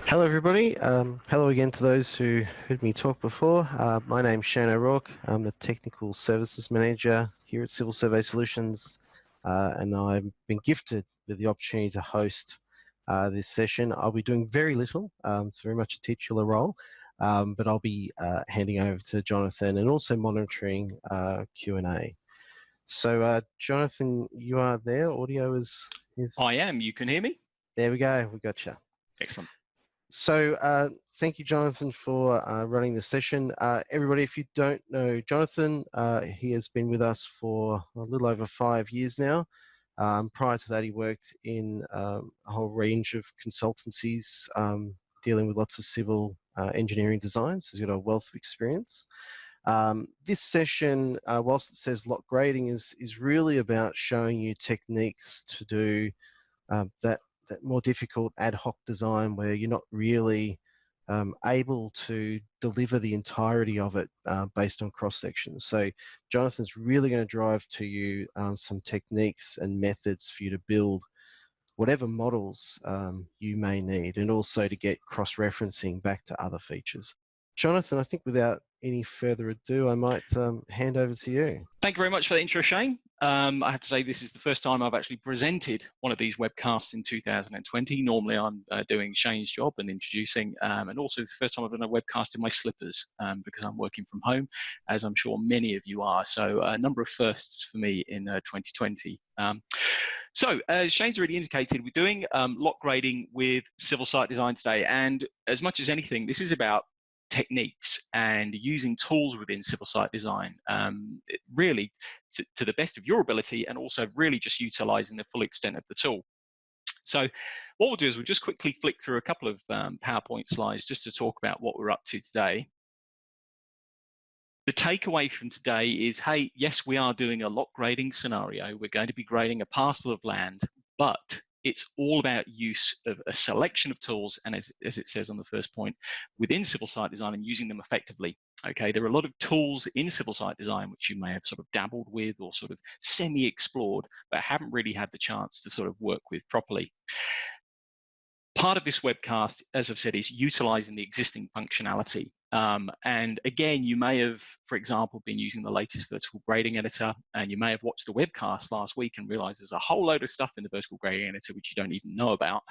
Hello, everybody. Hello again to those who heard me talk before. My name's Shane O'Rourke. I'm the Technical Services Manager here at Civil Survey Solutions, and I've been gifted with the opportunity to host this session. I'll be doing very little. It's very much a titular role, but I'll be handing over to Jonathan and also monitoring Q&A. So, Jonathan, you are there. Audio is. I am. You can hear me? There we go. We got you. Excellent. So thank you, Jonathan, for running the session. Everybody, if you don't know Jonathan, he has been with us for a little over 5 years now. Prior to that, he worked in a whole range of consultancies dealing with lots of civil engineering designs. He's got a wealth of experience. This session, whilst it says lot grading, is really about showing you techniques to do that more difficult ad hoc design where you're not really able to deliver the entirety of it based on cross sections. So Jonathan's really going to drive to you some techniques and methods for you to build whatever models you may need, and also to get cross-referencing back to other features. Jonathan, I think without any further ado, I might hand over to you. Thank you very much for the intro, Shane. I have to say this is the first time I've actually presented one of these webcasts in 2020. Normally I'm doing Shane's job and introducing, and also it's the first time I've done a webcast in my slippers because I'm working from home, as I'm sure many of you are. So a number of firsts for me in 2020. So as Shane's already indicated, we're doing lot grading with civil site design today. And as much as anything, this is about techniques and using tools within civil site design, really to the best of your ability, and also really just utilizing the full extent of the tool. So what we'll do is we'll just quickly flick through a couple of PowerPoint slides just to talk about what we're up to today. The takeaway from today is, hey, yes, we are doing a lot grading scenario. We're going to be grading a parcel of land, but it's all about use of a selection of tools, and as it says on the first point, within civil site design and using them effectively. Okay, there are a lot of tools in civil site design which you may have sort of dabbled with or sort of semi-explored, but haven't really had the chance to sort of work with properly. Part of this webcast, as I've said, is utilizing the existing functionality. And again, you may have, for example, been using the latest vertical grading editor, and you may have watched the webcast last week and realized there's a whole load of stuff in the vertical grading editor which you don't even know about.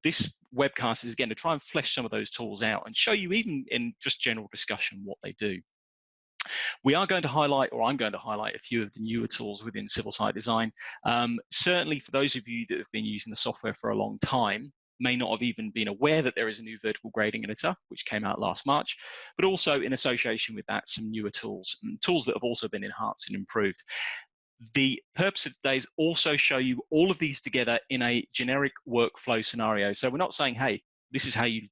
This webcast is again to try and flesh some of those tools out and show you, even in just general discussion, what they do. We are going to highlight, or I'm going to highlight, a few of the newer tools within civil site design. Certainly for those of you that have been using the software for a long time, may not have even been aware that there is a new vertical grading editor, which came out last March, but also in association with that, some newer tools, and tools that have also been enhanced and improved. The purpose of today is also show you all of these together in a generic workflow scenario. So we're not saying, hey, this is how you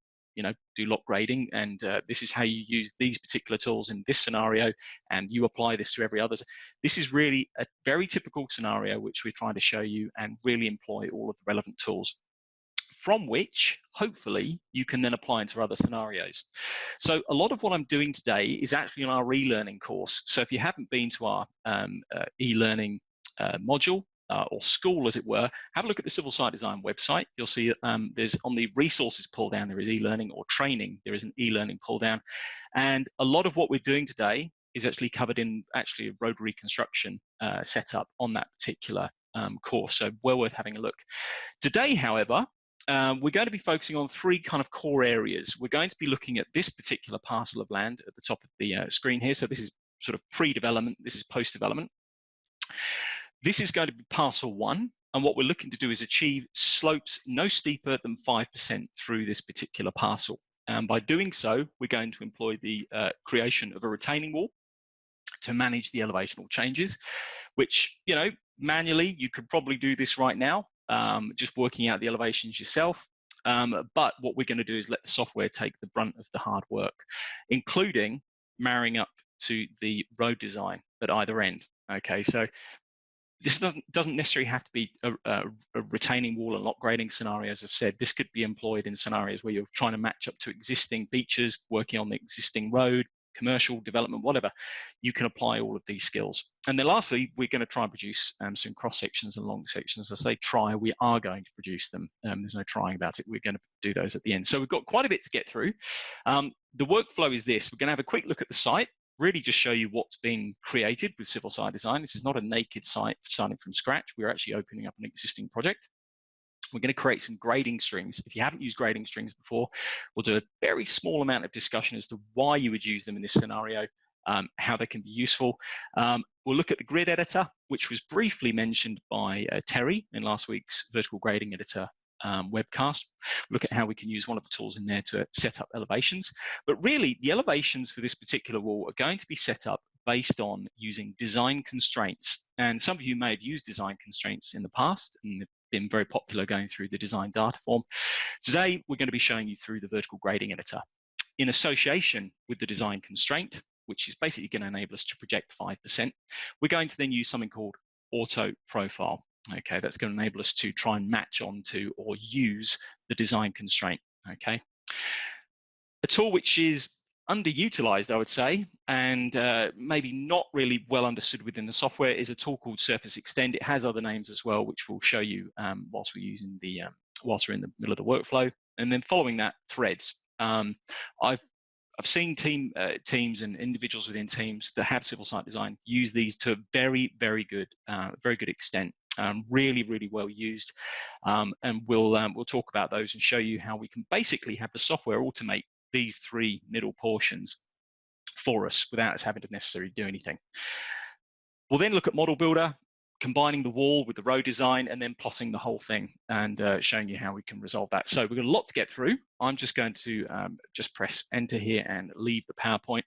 do lot grading, and this is how you use these particular tools in this scenario, and you apply this to every other. This is really a very typical scenario which we're trying to show you, and really employ all of the relevant tools, from which hopefully you can then apply into other scenarios. So a lot of what I'm doing today is actually on our e-learning course. So if you haven't been to our e-learning module, or school, as it were, have a look at the Civil Site Design website. You'll see there's, on the resources pull down, there is e-learning, or training, there is an e-learning pull down. And a lot of what we're doing today is actually covered in a road reconstruction setup on that particular course. So well worth having a look. Today, however, we're going to be focusing on three kind of core areas. We're going to be looking at this particular parcel of land at the top of the screen here. So this is sort of pre-development, this is post-development. This is going to be parcel 1, and what we're looking to do is achieve slopes no steeper than 5% through this particular parcel. And by doing so, we're going to employ the creation of a retaining wall to manage the elevational changes, which, manually, you could probably do this right now, just working out the elevations yourself. But what we're going to do is let the software take the brunt of the hard work, including marrying up to the road design at either end. Okay, so this doesn't necessarily have to be a retaining wall and lot grading scenario. As I've said, this could be employed in scenarios where you're trying to match up to existing features, working on the existing road, commercial development, whatever, you can apply all of these skills. And then lastly, we're going to try and produce some cross sections and long sections. As I say try, we are going to produce them. There's no trying about it. We're going to do those at the end. So we've got quite a bit to get through. The workflow is this. We're going to have a quick look at the site, really just show you what's been created with civil site design. This is not a naked site starting from scratch. We're actually opening up an existing project. We're going to create some grading strings. If you haven't used grading strings before, we'll do a very small amount of discussion as to why you would use them in this scenario, how they can be useful. We'll look at the grid editor, which was briefly mentioned by Terry in last week's vertical grading editor webcast. Look at how we can use one of the tools in there to set up elevations. But really, the elevations for this particular wall are going to be set up based on using design constraints. And some of you may have used design constraints in the past, and they've been very popular going through the design data form. Today, we're going to be showing you through the vertical grading editor in association with the design constraint, which is basically going to enable us to project 5%. We're going to then use something called auto profile. Okay, that's going to enable us to try and match onto or use the design constraint. Okay, a tool which is underutilized, I would say, and maybe not really well understood within the software is a tool called Surface Extend. It has other names as well, which we'll show you whilst we're using the whilst we're in the middle of the workflow. And then following that, threads. I've seen teams and individuals within teams that have civil site design use these to a very good extent. Really well used, and we'll talk about those and show you how we can basically have the software automate these three middle portions for us without us having to necessarily do anything. We'll then look at Model Builder, combining the wall with the row design, and then plotting the whole thing and showing you how we can resolve that. So we've got a lot to get through. I'm just going to just press enter here and leave the PowerPoint.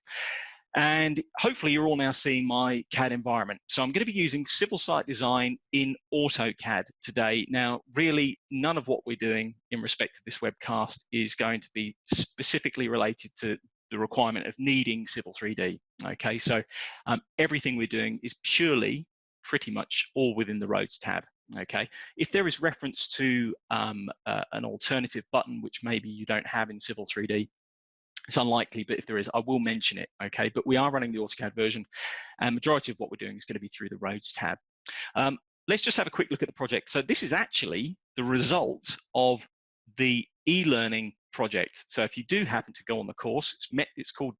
And hopefully you're all now seeing my CAD environment. So I'm going to be using civil site design in AutoCAD today. Now, really, none of what we're doing in respect to this webcast is going to be specifically related to the requirement of needing Civil 3D. Okay, so everything we're doing is purely pretty much all within the Roads tab. Okay, if there is reference to an alternative button, which maybe you don't have in Civil 3D, it's unlikely, but if there is, I will mention it, okay? But we are running the AutoCAD version, and majority of what we're doing is going to be through the Roads tab. Let's just have a quick look at the project. So this is actually the result of the e-learning project. So if you do happen to go on the course, it's called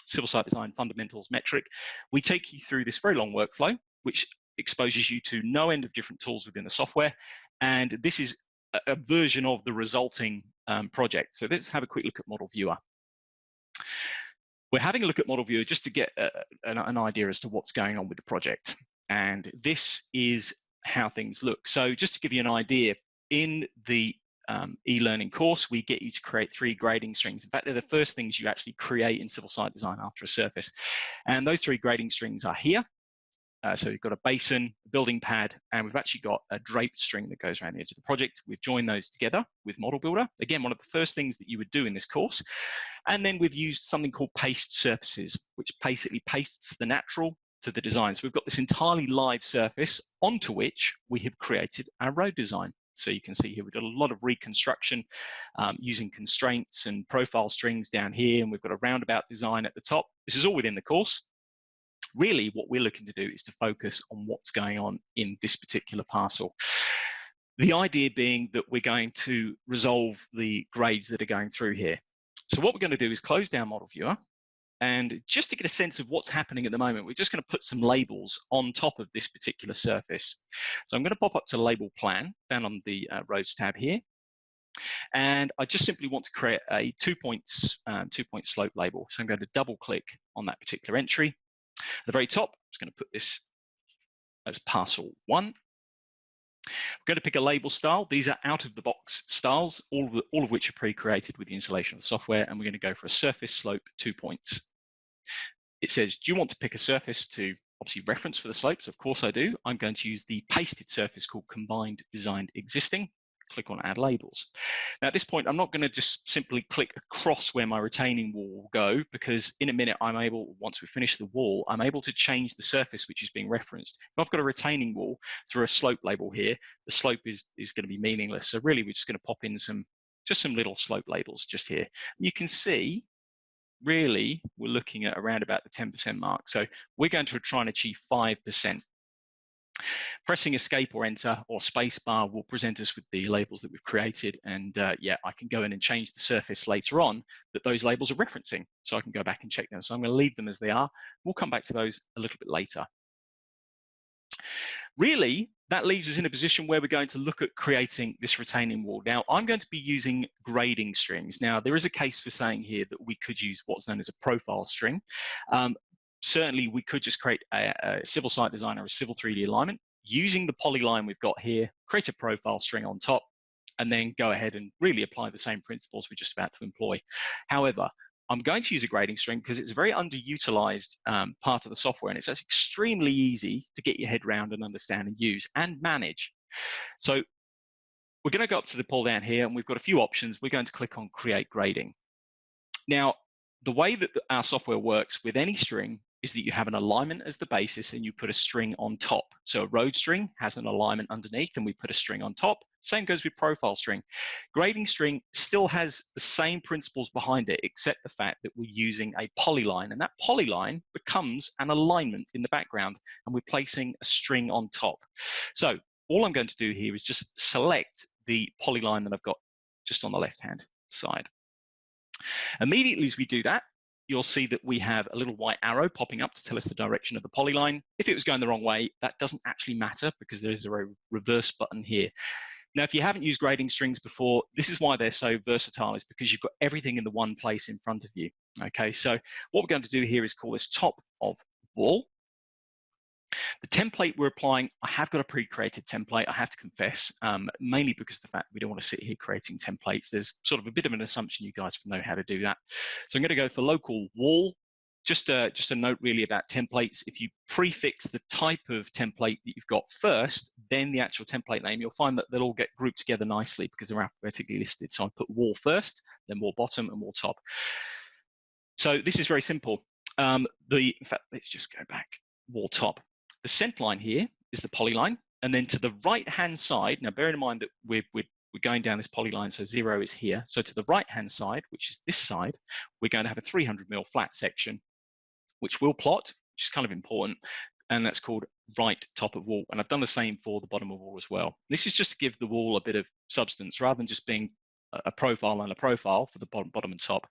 Civil Site Design Fundamentals Metric. We take you through this very long workflow, which exposes you to no end of different tools within the software. And this is a version of the resulting project. So let's have a quick look at Model Viewer. We're having a look at Model Viewer just to get an idea as to what's going on with the project. And this is how things look. So just to give you an idea, in the e-learning course, we get you to create 3 grading strings. In fact, they're the first things you actually create in civil site design after a surface. And those 3 grading strings are here. So you've got a basin, a building pad, and we've actually got a draped string that goes around the edge of the project. We've joined those together with Model Builder. Again, one of the first things that you would do in this course. And then we've used something called paste surfaces, which basically pastes the natural to the design. So we've got this entirely live surface onto which we have created our road design. So you can see here, we've got a lot of reconstruction using constraints and profile strings down here, and we've got a roundabout design at the top. This is all within the course. Really, what we're looking to do is to focus on what's going on in this particular parcel. The idea being that we're going to resolve the grades that are going through here. So what we're going to do is close down Model Viewer, and just to get a sense of what's happening at the moment, we're just going to put some labels on top of this particular surface. So I'm going to pop up to Label Plan, down on the Roads tab here, and I just simply want to create a 2-point slope label. So I'm going to double click on that particular entry. At the very top, I'm just going to put this as Parcel 1. I'm going to pick a label style. These are out-of-the-box styles, all of which are pre-created with the installation of the software, and we're going to go for a surface slope 2 points. It says, do you want to pick a surface to obviously reference for the slopes? Of course I do. I'm going to use the pasted surface called Combined Designed Existing. Click on Add Labels. Now at this point, I'm not going to just simply click across where my retaining wall will go, because in a minute I'm able, once we finish the wall, I'm able to change the surface which is being referenced. If I've got a retaining wall through a slope label here, the slope is going to be meaningless. So really we're just going to pop in some little slope labels just here. You can see really we're looking at around about the 10% mark. So we're going to try and achieve 5%. Pressing escape or enter or space bar will present us with the labels that we've created. And yeah, I can go in and change the surface later on that those labels are referencing. So I can go back and check them. So I'm going to leave them as they are. We'll come back to those a little bit later. Really, that leaves us in a position where we're going to look at creating this retaining wall. Now, I'm going to be using grading strings. Now, there is a case for saying here that we could use what's known as a profile string. Certainly, we could just create a civil site design or a civil 3D alignment using the polyline we've got here, create a profile string on top, and then go ahead and really apply the same principles we're just about to employ. However, I'm going to use a grading string because it's a very underutilized part of the software, and it's extremely easy to get your head around and understand and use and manage. So we're going to go up to the pull down here, and we've got a few options. We're going to click on Create Grading. Now, the way that our software works with any string is that you have an alignment as the basis and you put a string on top. So a road string has an alignment underneath and we put a string on top. Same goes with profile string. Grading string still has the same principles behind it, except the fact that we're using a polyline, and that polyline becomes an alignment in the background, and we're placing a string on top. So all I'm going to do here is just select the polyline that I've got just on the left-hand side. Immediately as we do that, you'll see that we have a little white arrow popping up to tell us the direction of the polyline. If it was going the wrong way, that doesn't actually matter because there is a reverse button here. Now, if you haven't used grading strings before, this is why they're so versatile, is because you've got everything in the one place in front of you. Okay, so what we're going to do here is call this top of wall. The template we're applying, I have got a pre-created template, I have to confess, mainly because of the fact we don't want to sit here creating templates. There's sort of a bit of an assumption you guys know how to do that. So I'm going to go for local wall. Just a note really about templates. If you prefix the type of template that you've got first, then the actual template name, you'll find that they'll all get grouped together nicely because they're alphabetically listed. So I put wall first, then wall bottom, and wall top. So this is very simple. In fact, let's just go back. Wall top. The center line here is the polyline, and then to the right-hand side, now bear in mind that we're going down this polyline, so 0 is here. So to the right-hand side, which is this side, we're going to have a 300 mm flat section, which we'll plot, which is kind of important, and that's called right top of wall. And I've done the same for the bottom of wall as well. This is just to give the wall a bit of substance, rather than just being a profile and a profile for the bottom and top.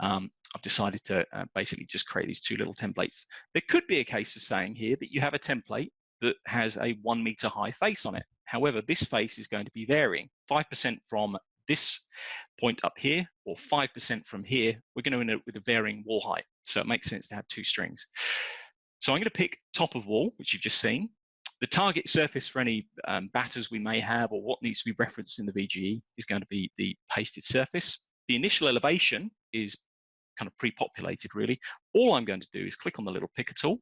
I've decided to basically just create these two little templates. There could be a case for saying here that you have a template that has a 1 meter high face on it. However, this face is going to be varying 5% from this point up here, or 5% from here. We're going to end up with a varying wall height. So it makes sense to have two strings. So I'm going to pick top of wall, which you've just seen. The target surface for any batters we may have, or what needs to be referenced in the VGE, is going to be the pasted surface. The initial elevation is kind of pre-populated really. All I'm going to do is click on the little picker tool.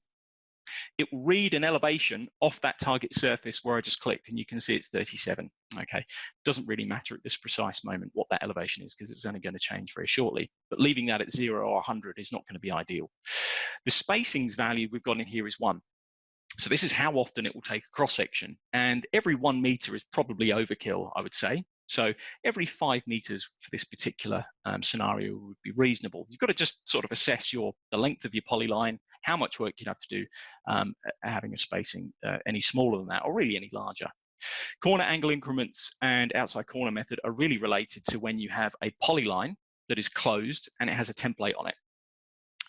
It will read an elevation off that target surface where I just clicked, and you can see it's 37. Okay, doesn't really matter at this precise moment what that elevation is because it's only going to change very shortly. But leaving that at 0 or 100 is not going to be ideal. The spacings value we've got in here is 1. So this is how often it will take a cross section, and every 1 meter is probably overkill, I would say. So every 5 meters for this particular scenario would be reasonable. You've got to just sort of assess the length of your polyline, how much work you'd have to do having a spacing any smaller than that, or really any larger. Corner angle increments and outside corner method are really related to when you have a polyline that is closed and it has a template on it.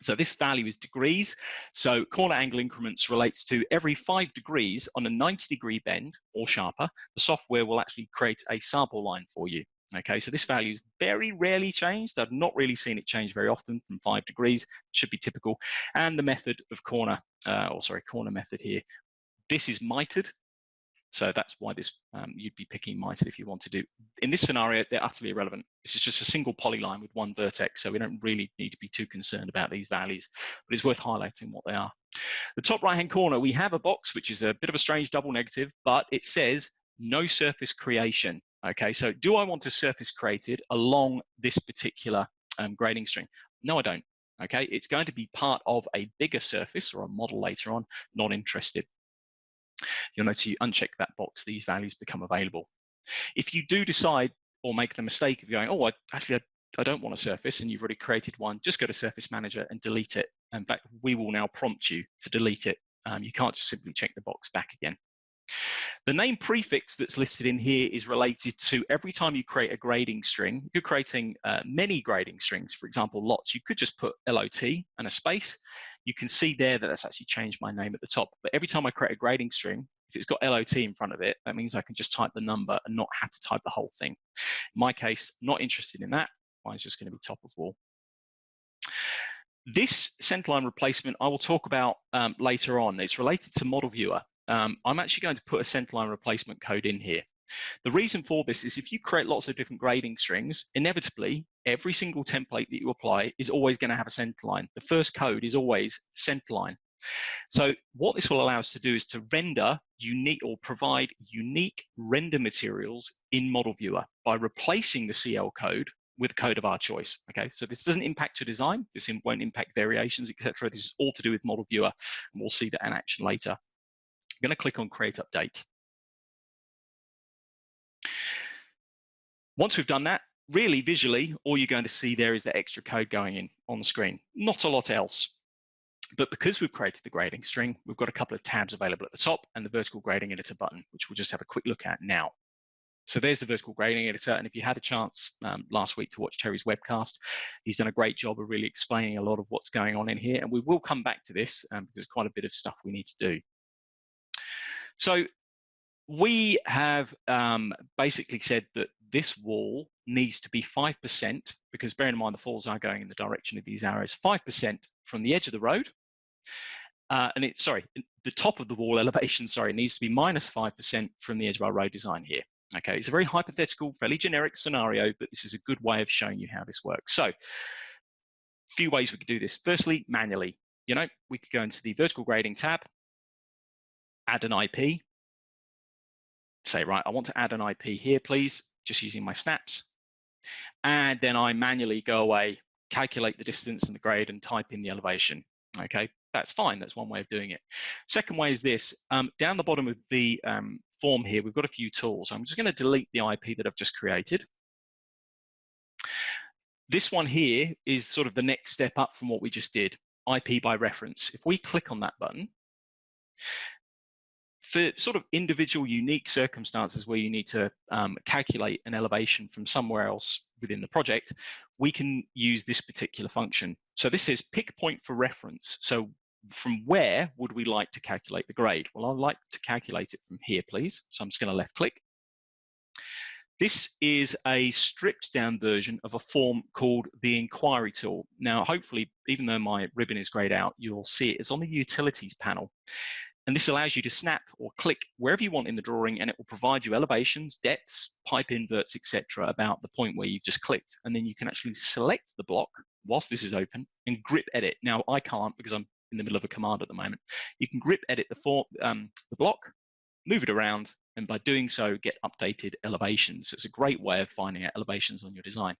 So this value is degrees. So corner angle increments relates to every 5 degrees on a 90-degree bend or sharper, the software will actually create a sample line for you. Okay, so this value is very rarely changed. I've not really seen it change very often from 5 degrees, should be typical. And the method of corner method here. This is mitered. So that's why this you'd be picking mitered if you want to do. In this scenario, they're utterly irrelevant. This is just a single polyline with one vertex, so we don't really need to be too concerned about these values, but it's worth highlighting what they are. The top right-hand corner, we have a box, which is a bit of a strange double negative, but it says no surface creation. Okay, so do I want a surface created along this particular grading string? No, I don't. Okay, it's going to be part of a bigger surface or a model later on, not interested. You'll notice you uncheck that box, these values become available. If you do decide or make the mistake of going, oh, I I don't want a surface and you've already created one, just go to Surface Manager and delete it. In fact, we will now prompt you to delete it. You can't just simply check the box back again. The name prefix that's listed in here is related to every time you create a grading string. If you're creating many grading strings, for example, lots, you could just put LOT and a space. You can see there that that's actually changed my name at the top. But every time I create a grading string, if it's got LOT in front of it, that means I can just type the number and not have to type the whole thing. In my case, not interested in that. Mine's just going to be top of wall. This centerline replacement I will talk about later on. It's related to Model Viewer. I'm actually going to put a centerline replacement code in here. The reason for this is if you create lots of different grading strings, inevitably, every single template that you apply is always going to have a centerline. The first code is always centerline. So what this will allow us to do is to render unique or provide unique render materials in Model Viewer by replacing the CL code with a code of our choice. Okay, so this doesn't impact your design. This won't impact variations, etc. This is all to do with Model Viewer, and we'll see that in action later. I'm going to click on Create Update. Once we've done that, really visually, all you're going to see there is the extra code going in on the screen. Not a lot else. But because we've created the grading string, we've got a couple of tabs available at the top and the vertical grading editor button, which we'll just have a quick look at now. So there's the vertical grading editor. And if you had a chance last week to watch Terry's webcast, he's done a great job of really explaining a lot of what's going on in here. And we will come back to this because there's quite a bit of stuff we need to do. So we have basically said that this wall needs to be 5%, because bearing in mind the falls are going in the direction of these arrows, 5% from the edge of the road. And it's, sorry, the top of the wall elevation, sorry, needs to be minus 5% from the edge of our road design here. Okay, it's a very hypothetical, fairly generic scenario, but this is a good way of showing you how this works. So, a few ways we could do this. Firstly, manually. You know, we could go into the vertical grading tab, add an IP, say, right, I want to add an IP here, please, just using my snaps. And then I manually go away, calculate the distance and the grade and type in the elevation. Okay, that's fine. That's one way of doing it. Second way is this. Down the bottom of the form here, we've got a few tools. I'm just going to delete the IP that I've just created. This one here is sort of the next step up from what we just did, IP by reference. If we click on that button, for sort of individual unique circumstances where you need to calculate an elevation from somewhere else within the project, we can use this particular function. So this says pick point for reference. So from where would we like to calculate the grade? Well, I'd like to calculate it from here, please. So I'm just going to left click. This is a stripped down version of a form called the inquiry tool. Now, hopefully, even though my ribbon is grayed out, you'll see it. It's on the utilities panel. And this allows you to snap or click wherever you want in the drawing, and it will provide you elevations, depths, pipe inverts, etc. about the point where you've just clicked. And then you can actually select the block whilst this is open and grip edit. Now, I can't because I'm in the middle of a command at the moment. You can grip edit the block, move it around, and by doing so, get updated elevations. It's a great way of finding out elevations on your design.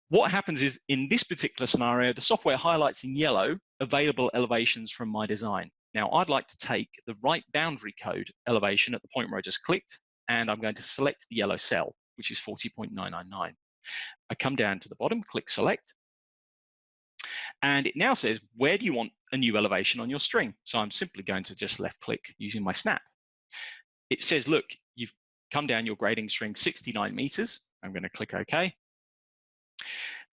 What happens is, in this particular scenario, the software highlights in yellow available elevations from my design. Now, I'd like to take the right boundary code elevation at the point where I just clicked, and I'm going to select the yellow cell, which is 40.999. I come down to the bottom, click select, and it now says, where do you want a new elevation on your string? So I'm simply going to just left click using my snap. It says, look, you've come down your grading string 69 meters. I'm going to click OK.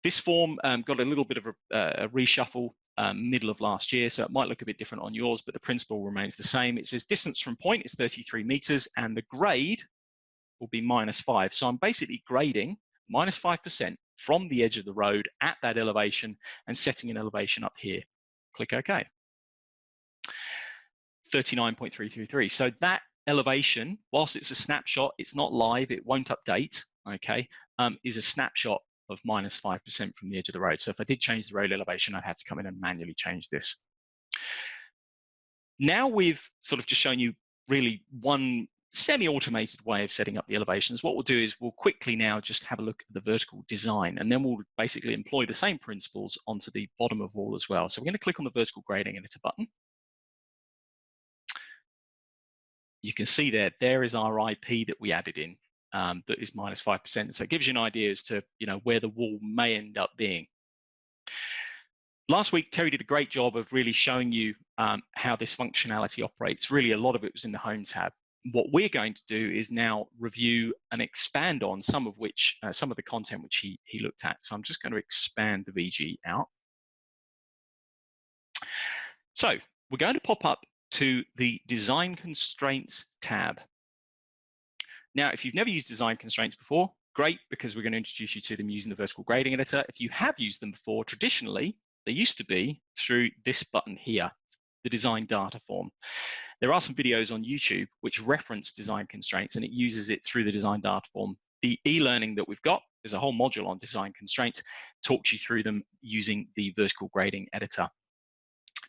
This form got a little bit of a reshuffle middle of last year, so it might look a bit different on yours, but the principle remains the same. It says distance from point is 33 meters, and the grade will be -5. So I'm basically grading -5% from the edge of the road at that elevation and setting an elevation up here. Click OK. 39.333. So that elevation, whilst it's a snapshot, it's not live, it won't update, okay, is a snapshot of -5% from the edge of the road. So if I did change the road elevation, I'd have to come in and manually change this. Now we've sort of just shown you really one semi-automated way of setting up the elevations. What we'll do is we'll quickly now just have a look at the vertical design, and then we'll basically employ the same principles onto the bottom of wall as well. So we're going to click on the vertical grading editor button. You can see there is our IP that we added in. that is -5%. So it gives you an idea as to where the wall may end up being. Last week, Terry did a great job of really showing you how this functionality operates. Really, a lot of it was in the Home tab. What we're going to do is now review and expand on some of the content which he looked at. So I'm just going to expand the VG out. So we're going to pop up to the Design Constraints tab. Now, if you've never used Design Constraints before, great, because we're going to introduce you to them using the vertical grading editor. If you have used them before, traditionally, they used to be through this button here, the Design Data Form. There are some videos on YouTube which reference Design Constraints, and it uses it through the Design Data Form. The e-learning that we've got, there's a whole module on Design Constraints, talks you through them using the vertical grading editor.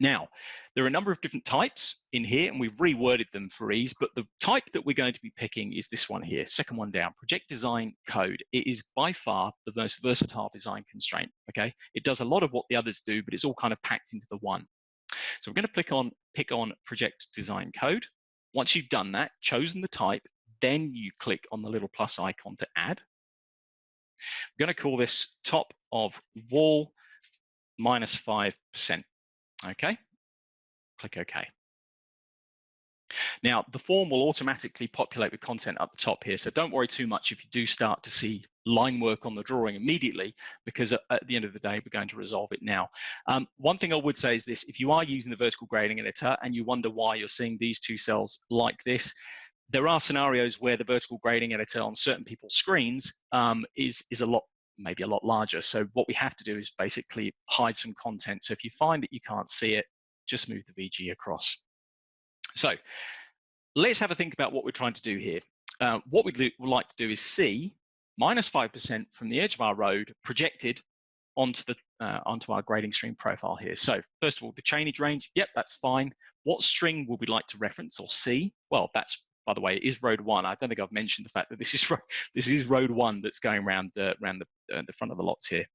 Now, there are a number of different types in here, and we've reworded them for ease, but the type that we're going to be picking is this one here, second one down, Project Design Code. It is by far the most versatile design constraint, okay? It does a lot of what the others do, but it's all kind of packed into the one. So we're going to pick on Project Design Code. Once you've done that, chosen the type, then you click on the little plus icon to add. We're going to call this top of wall -5%. Okay, click OK. Now, the form will automatically populate with content up the top here, so don't worry too much if you do start to see line work on the drawing immediately, because at the end of the day, we're going to resolve it now. One thing I would say is this: if you are using the vertical grading editor and you wonder why you're seeing these two cells like this, there are scenarios where the vertical grading editor on certain people's screens is maybe a lot larger. So what we have to do is basically hide some content. So if you find that you can't see it, just move the VG across. So let's have a think about what we're trying to do here. What we'd like to do is see -5% from the edge of our road projected onto our grading stream profile here. So first of all, the chainage range, yep, that's fine. What string would we like to reference or see? Well, that's, by the way, it is road 1. I don't think I've mentioned the fact that this is road 1 that's going around the front of the lots here.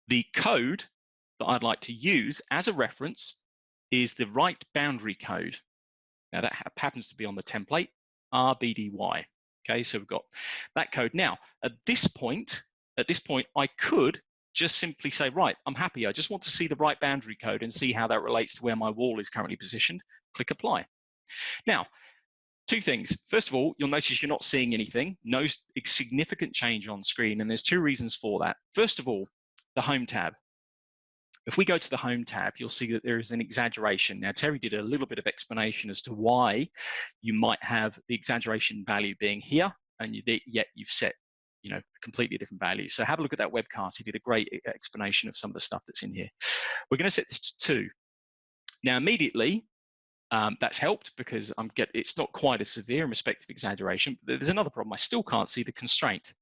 The code that I'd like to use as a reference is the right boundary code. Now that happens to be on the template, RBDY. Okay, so we've got that code. Now, at this point, I could just simply say, right, I'm happy. I just want to see the right boundary code and see how that relates to where my wall is currently positioned. Click Apply. Now, two things. First of all, you'll notice you're not seeing anything, no significant change on screen, and there's two reasons for that. First of all, the Home tab. If we go to the Home tab, you'll see that there is an exaggeration. Now, Terry did a little bit of explanation as to why you might have the exaggeration value being here, and yet you've set a completely different value. So have a look at that webcast. He did a great explanation of some of the stuff that's in here. We're going to set this to 2. Now, immediately, that's helped because it's not quite as severe in respect of exaggeration. But there's another problem. I still can't see the constraint.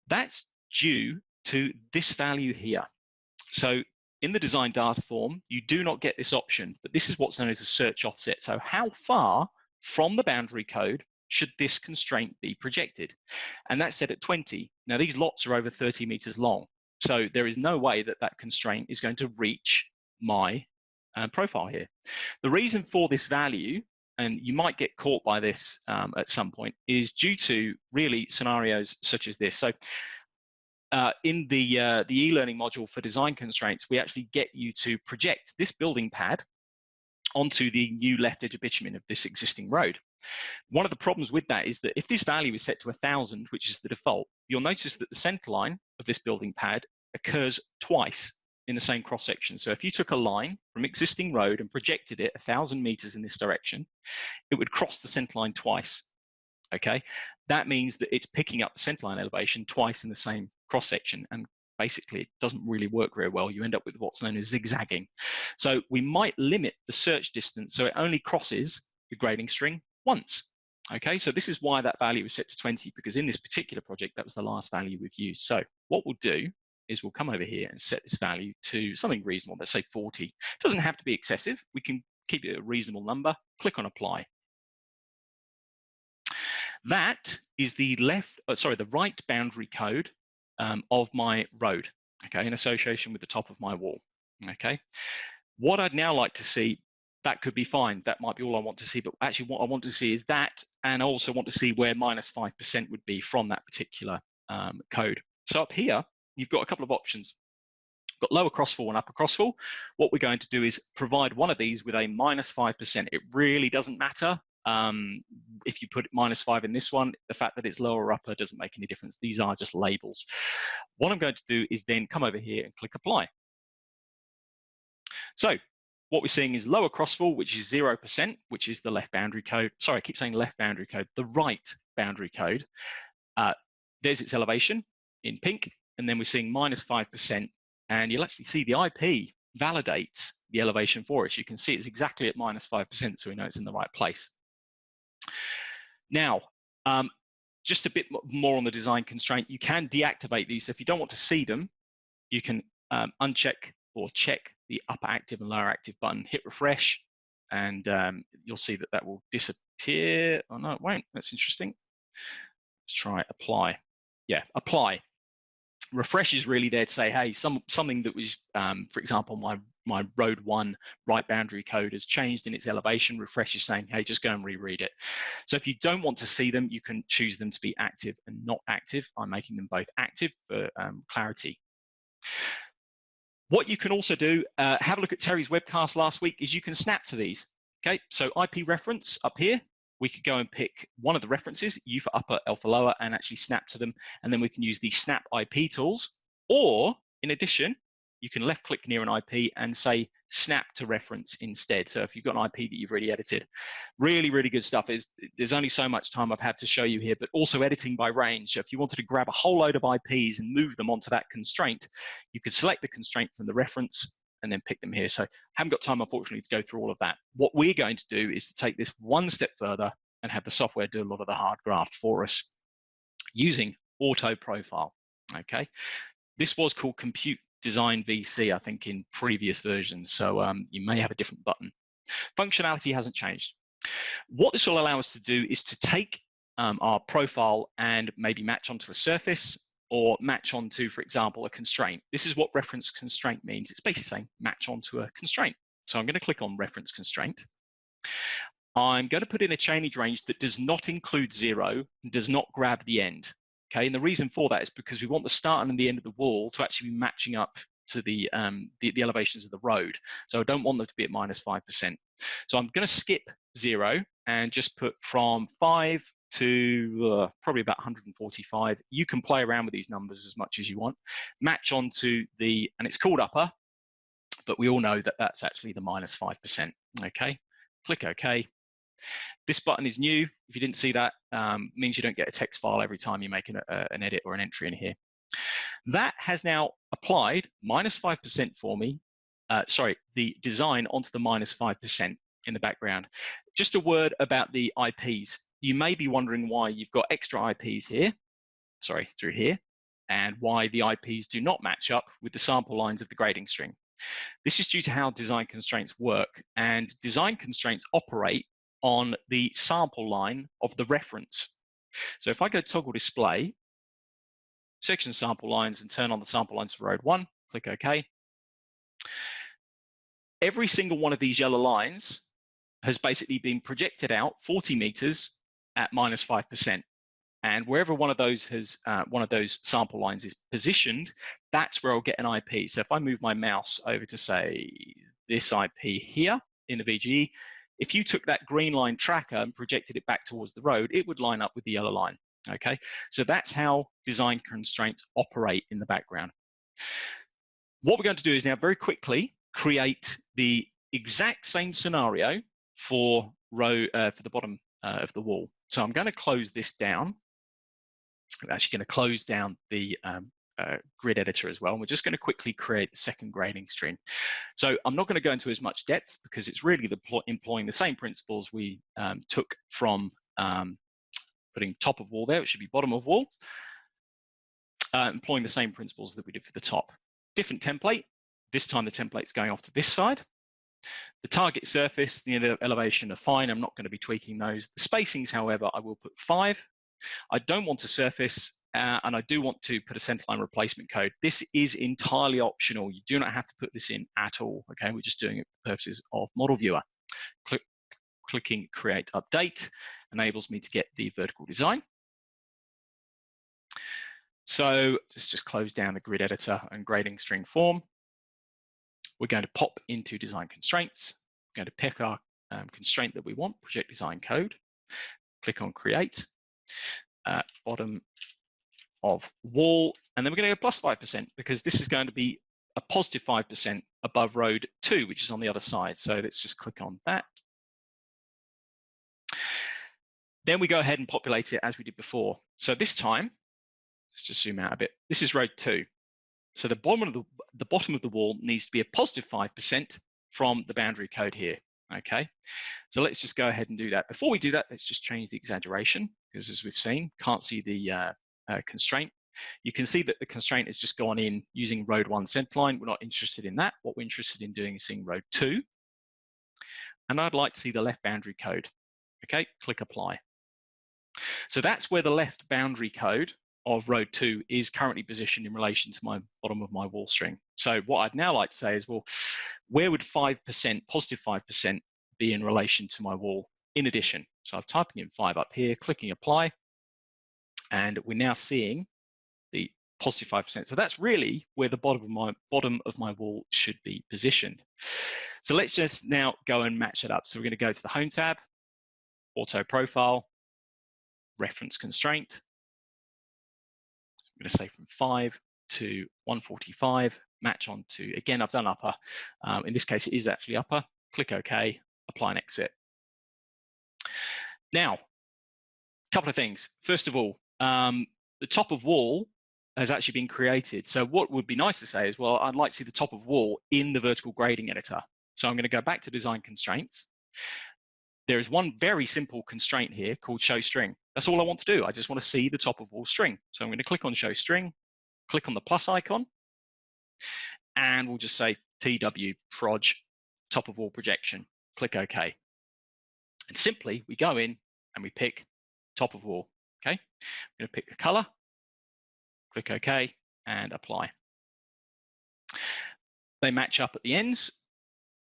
That's due to this value here. So in the design data form, you do not get this option, but this is what's known as a search offset. So how far from the boundary code should this constraint be projected? And that's set at 20. Now, these lots are over 30 meters long. So there is no way that that constraint is going to reach my profile here. The reason for this value, and you might get caught by this at some point, is due to really scenarios such as this. So in the e-learning module for design constraints, we actually get you to project this building pad onto the new left edge of bitumen of this existing road. One of the problems with that is that if this value is set to 1,000, which is the default, you'll notice that the center line of this building pad occurs twice in the same cross section. So if you took a line from existing road and projected it 1,000 meters in this direction, it would cross the center line twice. Okay, that means that it's picking up the centerline elevation twice in the same cross section, and basically it doesn't really work very well. You end up with what's known as zigzagging. So we might limit the search distance so it only crosses the grading string once. Okay, so this is why that value is set to 20, because in this particular project that was the last value we've used. So what we'll do is we'll come over here and set this value to something reasonable. Let's say 40. It doesn't have to be excessive. We can keep it a reasonable number. Click on Apply. That is the right boundary code of my road, okay, in association with the top of my wall, okay. What I'd now like to see that could be fine. That might be all I want to see. But actually what I want to see is that, and I also want to see where -5% would be from that particular code. So up here, you've got a couple of options. You've got lower crossfall and upper crossfall. What we're going to do is provide one of these with a -5%. It really doesn't matter. If you put -5 in this one, the fact that it's lower or upper doesn't make any difference. These are just labels. What I'm going to do is then come over here and click apply. So what we're seeing is lower crossfall, which is 0%, which is the left boundary code. Sorry, I keep saying left boundary code, the right boundary code. There's its elevation in pink, and then we're seeing -5%, and you'll actually see the IP validates the elevation for us. You can see it's exactly at -5%, so we know it's in the right place. Now, just a bit more on the design constraint. You can deactivate these. So if you don't want to see them, you can uncheck or check the upper active and lower active button, hit refresh, and you'll see that that will disappear. Oh no, it won't. That's interesting. Let's try apply. Yeah, apply. Refresh is really there to say, hey, something that was, for example, my road 1 right boundary code has changed in its elevation. Refresh is saying, hey, just go and reread it. So if you don't want to see them, you can choose them to be active and not active. I'm making them both active for clarity. What you can also do, have a look at Terry's webcast last week, is you can snap to these. Okay, so IP reference up here, we could go and pick one of the references, U for upper, L for lower, and actually snap to them. And then we can use the snap IP tools. Or in addition, you can left click near an IP and say snap to reference instead. So if you've got an IP that you've already edited, really, really good stuff. There's only so much time I've had to show you here, but also editing by range. So if you wanted to grab a whole load of IPs and move them onto that constraint, you could select the constraint from the reference and then pick them here. So I haven't got time, unfortunately, to go through all of that. What we're going to do is to take this one step further and have the software do a lot of the hard graft for us using auto profile. Okay, this was called Compute Design VC, I think, in previous versions. So you may have a different button. Functionality hasn't changed. What this will allow us to do is to take our profile and maybe match onto a surface or match onto, for example, a constraint. This is what reference constraint means. It's basically saying match onto a constraint. So I'm going to click on reference constraint. I'm going to put in a chainage range that does not include 0 and does not grab the end. Okay, and the reason for that is because we want the start and the end of the wall to actually be matching up to the elevations of the road. So I don't want them to be at -5%. So I'm going to skip 0 and just put from 5 to probably about 145. You can play around with these numbers as much as you want. Match onto the, and it's called upper, but we all know that that's actually the -5%. Okay, click OK. This button is new. If you didn't see that, means you don't get a text file every time you make an edit or an entry in here. That has now applied -5% for me. Sorry, the design onto the -5% in the background. Just a word about the IPs. You may be wondering why you've got extra IPs here, sorry, through here, and why the IPs do not match up with the sample lines of the grading string. This is due to how design constraints work, and design constraints operate on the sample line of the reference. So if I go toggle display, section sample lines, and turn on the sample lines for road 1, click OK. Every single one of these yellow lines has basically been projected out 40 meters at -5%. And wherever one of those has one of those sample lines is positioned, that's where I'll get an IP. So if I move my mouse over to, say, this IP here in the VGE, if you took that green line tracker and projected it back towards the road, it would line up with the yellow line. Okay, so that's how design constraints operate in the background. What we're going to do is now very quickly create the exact same scenario for the bottom of the wall. So I'm going to close this down. I'm actually going to close down the grid editor as well. And we're just going to quickly create the second grading string. So I'm not going to go into as much depth because it's really employing the same principles we took from putting top of wall there. It should be bottom of wall. Employing the same principles that we did for the top. Different template. This time the template's going off to this side. The target surface, the elevation are fine. I'm not going to be tweaking those. The spacings, however, I will put 5. I don't want a surface, and I do want to put a centerline replacement code. This is entirely optional. You do not have to put this in at all. Okay, we're just doing it for purposes of Model Viewer. Clicking Create Update enables me to get the vertical design. So just close down the grid editor and grading string form. We're going to pop into design constraints. We're going to pick our constraint that we want, project design code. Click on Create, bottom of wall, and then we're going to go plus 5% because this is going to be a positive 5% above road 2, which is on the other side. So let's just click on that. Then we go ahead and populate it as we did before. So this time, let's just zoom out a bit. This is road 2. So the bottom of the wall needs to be a positive 5% from the boundary code here. Okay, so let's just go ahead and do that. Before we do that, let's just change the exaggeration because, as we've seen, can't see the constraint. You can see that the constraint has just gone in using road 1 centerline. We're not interested in that. What we're interested in doing is seeing road 2. And I'd like to see the left boundary code. Okay, click Apply. So that's where the left boundary code of road 2 is currently positioned in relation to my bottom of my wall string. So what I'd now like to say is, well, where would 5%, positive 5% be in relation to my wall in addition? So I'm typing in 5 up here, clicking Apply, and we're now seeing the positive 5%. So that's really where the bottom of my wall should be positioned. So let's just now go and match it up. So we're going to go to the Home tab, Auto Profile, Reference Constraint. I'm going to say from 5 to 145, match on to, again, I've done upper. In this case, it is actually upper. Click OK, apply and exit. Now, a couple of things. First of all, the top of wall has actually been created. So what would be nice to say is, well, I'd like to see the top of wall in the vertical grading editor. So I'm going to go back to design constraints. There is one very simple constraint here called show string. That's all I want to do. I just want to see the top of wall string. So I'm going to click on show string, click on the plus icon, and we'll just say TW proj top of wall projection. Click OK. And simply we go in and we pick top of wall. Okay, I'm going to pick the color, click OK, and apply. They match up at the ends.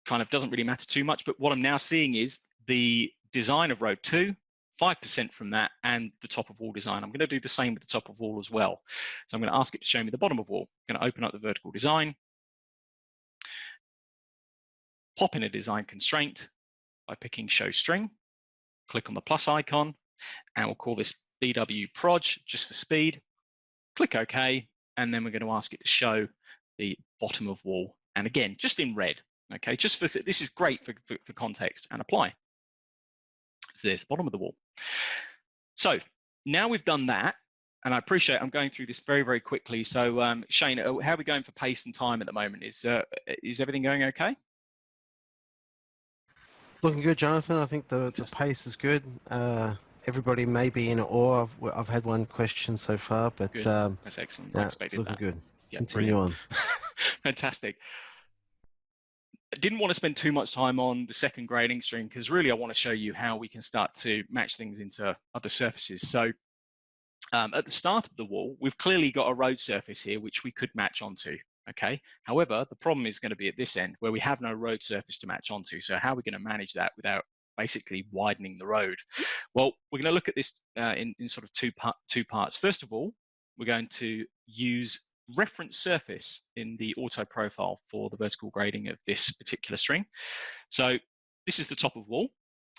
Kind of doesn't really matter too much, but what I'm now seeing is the design of road 2, 5% from that, and the top of wall design. I'm going to do the same with the top of wall as well. So I'm going to ask it to show me the bottom of wall. I'm going to open up the vertical design, pop in a design constraint by picking show string, click on the plus icon, and we'll call this BW proj just for speed. Click OK, and then we're going to ask it to show the bottom of wall, and again, just in red. Okay, just for this is great for context, and apply. So there's the bottom of the wall. So now we've done that, and I appreciate I'm going through this very, very quickly. So Shane, how are we going for pace and time at the moment? Is everything going okay? Looking good, Jonathan. I think the pace is good. Everybody may be in awe. I've had one question so far, but that's excellent. Yeah, it's looking good. Yeah, continue on. Fantastic. I didn't want to spend too much time on the second grading string because really I want to show you how we can start to match things into other surfaces. So at the start of the wall, we've clearly got a road surface here which we could match onto. Okay. However, the problem is going to be at this end where we have no road surface to match onto. So how are we going to manage that without basically widening the road? Well, we're going to look at this in sort of two parts. First of all, we're going to use reference surface in the auto profile for the vertical grading of this particular string. So this is the top of wall,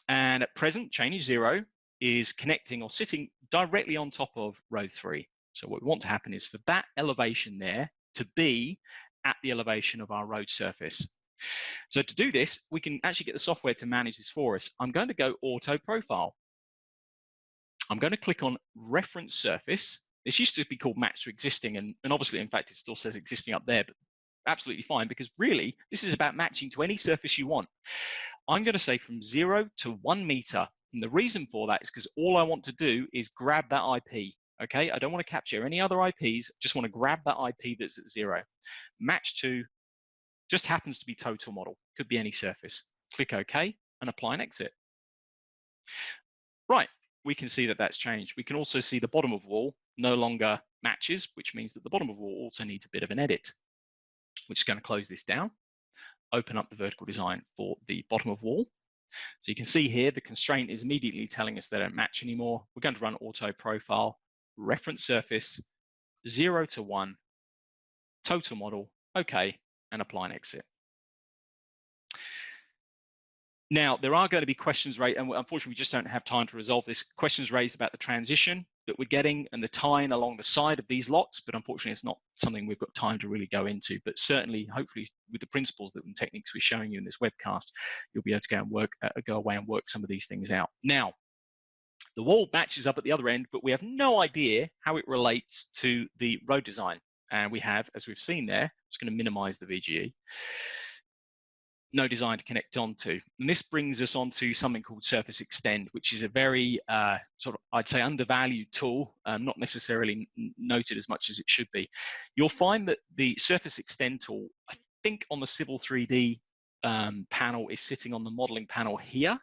and at present change 0 is connecting or sitting directly on top of row 3. So what we want to happen is for that elevation there to be at the elevation of our road surface. So to do this, we can actually get the software to manage this for us. I'm going to go auto profile. I'm going to click on reference surface. This used to be called match to existing, and obviously, in fact, it still says existing up there, but absolutely fine, because really, this is about matching to any surface you want. I'm going to say from 0 to 1 meter, and the reason for that is because all I want to do is grab that IP, okay? I don't want to capture any other IPs, just want to grab that IP that's at 0. Match to just happens to be total model, could be any surface. Click OK, and apply and exit. Right. We can see that that's changed. We can also see the bottom of wall no longer matches, which means that the bottom of wall also needs a bit of an edit. We're just going to close this down, open up the vertical design for the bottom of wall. So you can see here, the constraint is immediately telling us they don't match anymore. We're going to run auto profile, reference surface, 0 to 1, total model, okay, and apply and exit. Now, there are going to be questions raised, and unfortunately, we just don't have time to resolve this. Questions raised about the transition that we're getting and the tying along the side of these lots, but unfortunately, it's not something we've got time to really go into. But certainly, hopefully, with the principles and techniques we're showing you in this webcast, you'll be able to go away and work some of these things out. Now, the wall matches up at the other end, but we have no idea how it relates to the road design. And we have, as we've seen there, I'm just going to minimize the VGE, no design to connect onto. And this brings us onto something called Surface Extend, which is a very sort of, I'd say, undervalued tool, not necessarily noted as much as it should be. You'll find that the Surface Extend tool, I think on the Civil 3D panel, is sitting on the modeling panel here.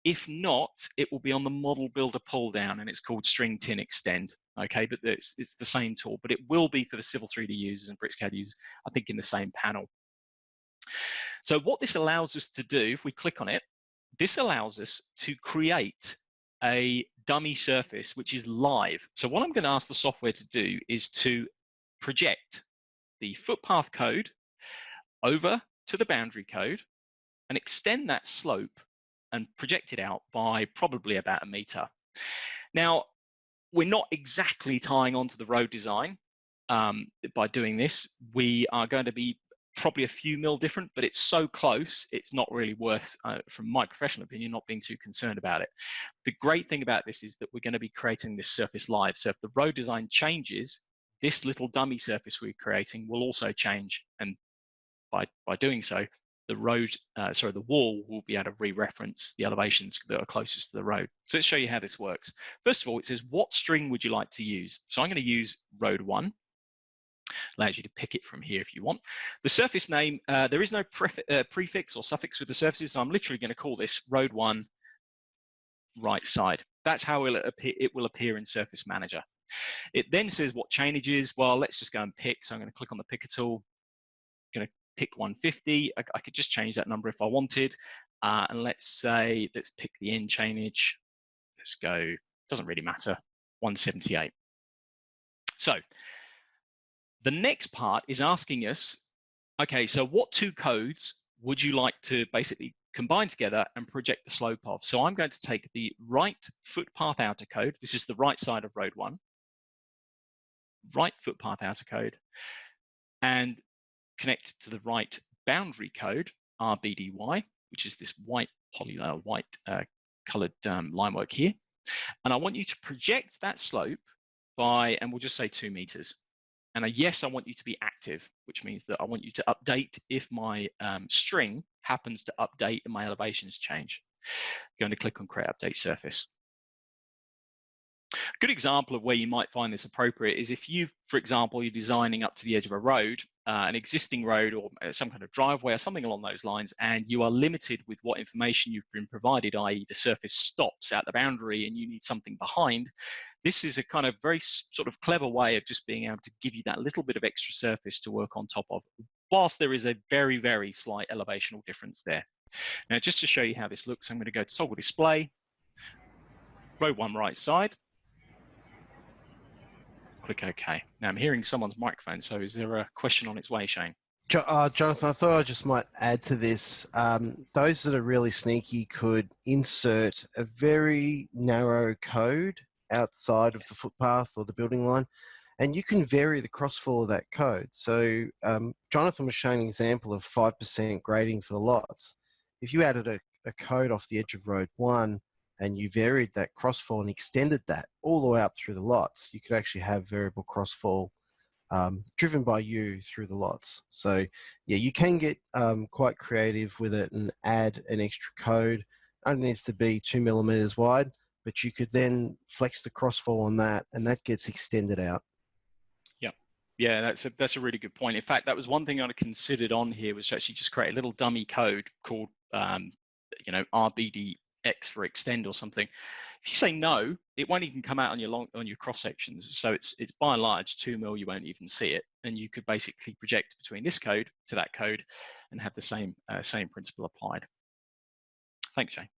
If not, it will be on the model builder pull down, and it's called String Tin Extend. Okay, but it's the same tool, but it will be for the Civil 3D users and BricsCAD users, I think, in the same panel. So what this allows us to do, if we click on it, this allows us to create a dummy surface which is live. So what I'm going to ask the software to do is to project the footpath code over to the boundary code and extend that slope and project it out by probably about 1 meter. Now, we're not exactly tying onto the road design by doing this. We are going to be probably a few mil different, but it's so close, it's not really worth, from my professional opinion, not being too concerned about it. The great thing about this is that we're going to be creating this surface live. So if the road design changes, this little dummy surface we're creating will also change. And by doing so, the wall will be able to re-reference the elevations that are closest to the road. So let's show you how this works. First of all, it says, what string would you like to use? So I'm going to use road 1. Allows you to pick it from here if you want. The surface name, there is no prefix or suffix with the surfaces, so I'm literally going to call this road 1 right side. That's how it will appear in Surface Manager. It then says what chainage is. Well, let's just go and pick. So I'm going to click on the picker tool. I'm going to pick 150. I could just change that number if I wanted. And let's pick the end chainage. Let's go, doesn't really matter, 178. So the next part is asking us, okay, so what 2 codes would you like to basically combine together and project the slope of? So I'm going to take the right footpath outer code. This is the right side of road 1. Right footpath outer code, and connect to the right boundary code, RBDY, which is this white colored line work here. And I want you to project that slope by, and we'll just say 2 meters. And yes, I want you to be active, which means that I want you to update if my string happens to update and my elevations change. I'm going to click on Create Update Surface. A good example of where you might find this appropriate is if you, for example, you're designing up to the edge of a road, an existing road or some kind of driveway or something along those lines, and you are limited with what information you've been provided, i.e. the surface stops at the boundary and you need something behind. This is a kind of very sort of clever way of just being able to give you that little bit of extra surface to work on top of, whilst there is a very, very slight elevational difference there. Now, just to show you how this looks, I'm going to go to Toggle Display, road 1 right side, click OK. Now I'm hearing someone's microphone, so is there a question on its way, Shane? Jonathan, I thought I just might add to this. Those that are really sneaky could insert a very narrow code outside of the footpath or the building line, and you can vary the crossfall of that code. So Jonathan was showing an example of 5% grading for the lots. If you added a code off the edge of road 1 and you varied that crossfall and extended that all the way up through the lots, you could actually have variable crossfall driven by you through the lots. So yeah, you can get quite creative with it and add an extra code. It only needs to be 2 millimeters wide, but you could then flex the crossfall on that, and that gets extended out. Yeah, that's a really good point. In fact, that was one thing I considered on here, was to actually just create a little dummy code called RBDX for extend or something. If you say no, it won't even come out on your cross sections. So it's by and large 2 mil, you won't even see it, and you could basically project between this code to that code and have the same principle applied. Thanks, Shane.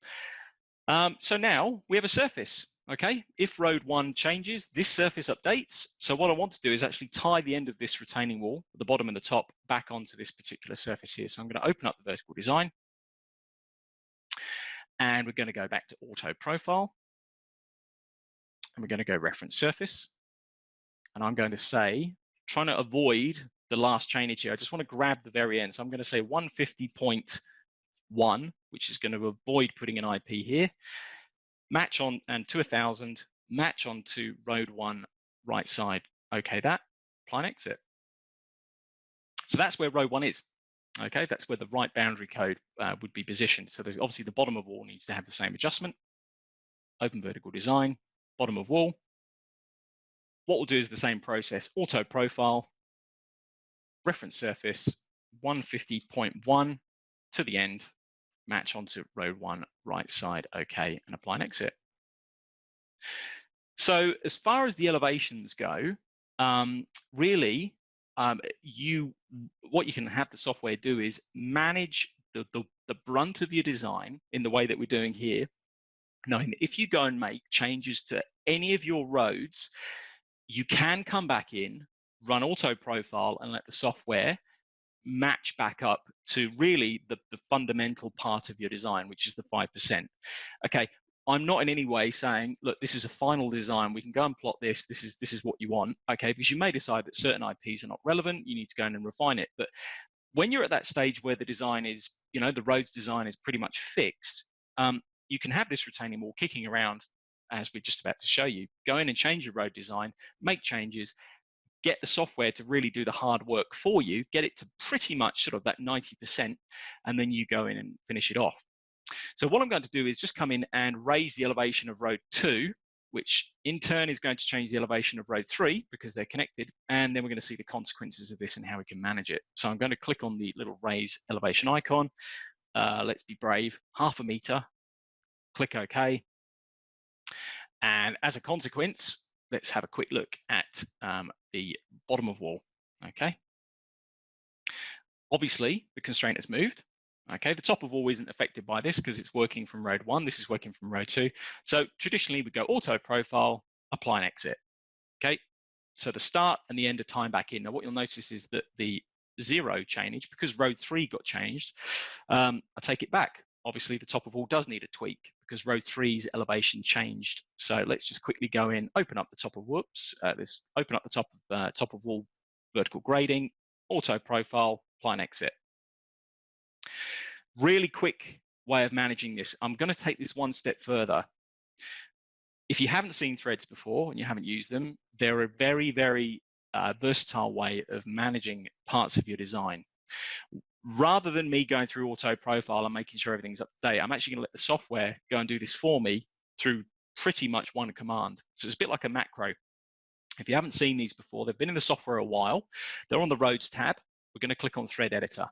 So now we have a surface. Okay, if road 1 changes, this surface updates. So what I want to do is actually tie the end of this retaining wall, the bottom and the top, back onto this particular surface here. So I'm going to open up the vertical design, and we're going to go back to auto profile, and we're going to go reference surface, and I'm going to say, trying to avoid the last chainage here, I just want to grab the very end. So I'm going to say 150.1, which is going to avoid putting an IP here. Match on and to 1000, match onto road 1 right side. Okay, that apply and exit. So that's where road 1 is. Okay, that's where the right boundary code would be positioned. So there's obviously the bottom of wall needs to have the same adjustment. Open vertical design, bottom of wall. What we'll do is the same process, auto profile, reference surface, 150.1 to the end, match onto road 1 right side. Okay, and apply and exit. So as far as the elevations go, really, what you can have the software do is manage the brunt of your design in the way that we're doing here, knowing that if you go and make changes to any of your roads, you can come back in, run auto profile, and let the software match back up to really the fundamental part of your design, which is the 5%. Okay, I'm not in any way saying, look, this is a final design. We can go and plot this. This is what you want. Okay, because you may decide that certain IPs are not relevant. You need to go in and refine it. But when you're at that stage where the design is, the road's design is pretty much fixed, you can have this retaining wall kicking around, as we're just about to show you. Go in and change your road design, make changes, get the software to really do the hard work for you, get it to pretty much sort of that 90%, and then you go in and finish it off. So what I'm going to do is just come in and raise the elevation of road 2, which in turn is going to change the elevation of road 3 because they're connected. And then we're going to see the consequences of this and how we can manage it. So I'm going to click on the little raise elevation icon. Let's be brave, 0.5 meter, click OK. And as a consequence, let's have a quick look at the bottom of wall. Okay. Obviously, the constraint has moved. Okay, the top of wall isn't affected by this because it's working from road 1. This is working from road 2. So traditionally, we go auto profile, apply and exit. Okay, so the start and the end are timed back in. Now, what you'll notice is that the 0 chainage, because road 3 got changed, I take it back. Obviously, the top of wall does need a tweak because road 3's elevation changed. So let's just quickly go in, open up the top of open up the top of wall vertical grading, auto profile, apply and exit. Really quick way of managing this. I'm going to take this one step further. If you haven't seen threads before and you haven't used them, they're a very, very versatile way of managing parts of your design. Rather than me going through auto profile and making sure everything's up to date, I'm actually going to let the software go and do this for me through pretty much one command. So it's a bit like a macro. If you haven't seen these before, they've been in the software a while. They're on the roads tab. We're going to click on thread editor.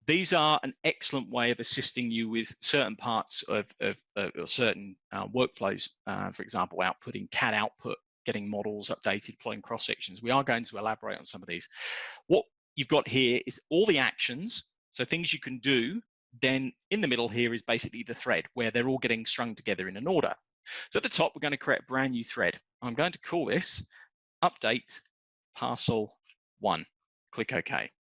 These are an excellent way of assisting you with certain parts of certain workflows. For example, outputting CAD output, getting models updated, plotting cross sections. We are going to elaborate on some of these. What you've got here is all the actions, so things you can do. Then in the middle here is basically the thread where they're all getting strung together in an order. So at the top, we're going to create a brand new thread. I'm going to call this update parcel 1. Click OK.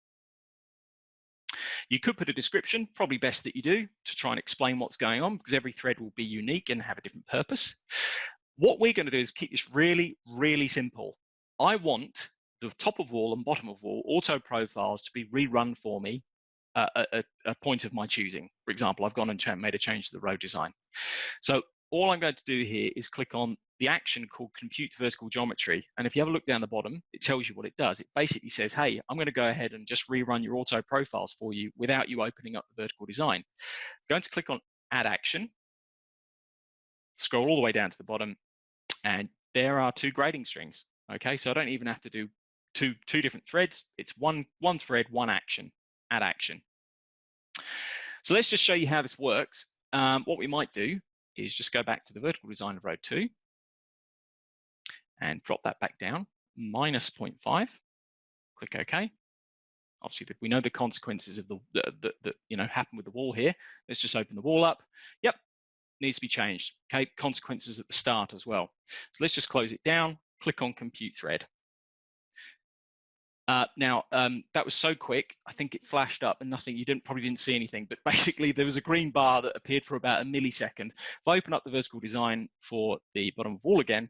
You could put a description, probably best that you do, to try and explain what's going on, because every thread will be unique and have a different purpose. What we're going to do is keep this really, really simple. I want the top of wall and bottom of wall auto profiles to be rerun for me at a point of my choosing. For example, I've gone and made a change to the road design. So all I'm going to do here is click on the action called compute vertical geometry. And if you have a look down the bottom, it tells you what it does. It basically says, hey, I'm going to go ahead and just rerun your auto profiles for you without you opening up the vertical design. I'm going to click on add action, scroll all the way down to the bottom, and there are 2 grading strings. Okay, so I don't even have to do two different threads. It's one thread, one action, add action. So let's just show you how this works. What we might do is just go back to the vertical design of road 2 and drop that back down, -0.5, click OK. Obviously, we know the consequences of the you know, happen with the wall here. Let's just open the wall up. Yep, needs to be changed. Okay, consequences at the start as well. So let's just close it down, click on compute thread. Now, that was so quick, I think it flashed up and nothing, you probably didn't see anything, but basically there was a green bar that appeared for about a millisecond. If I open up the vertical design for the bottom of wall again,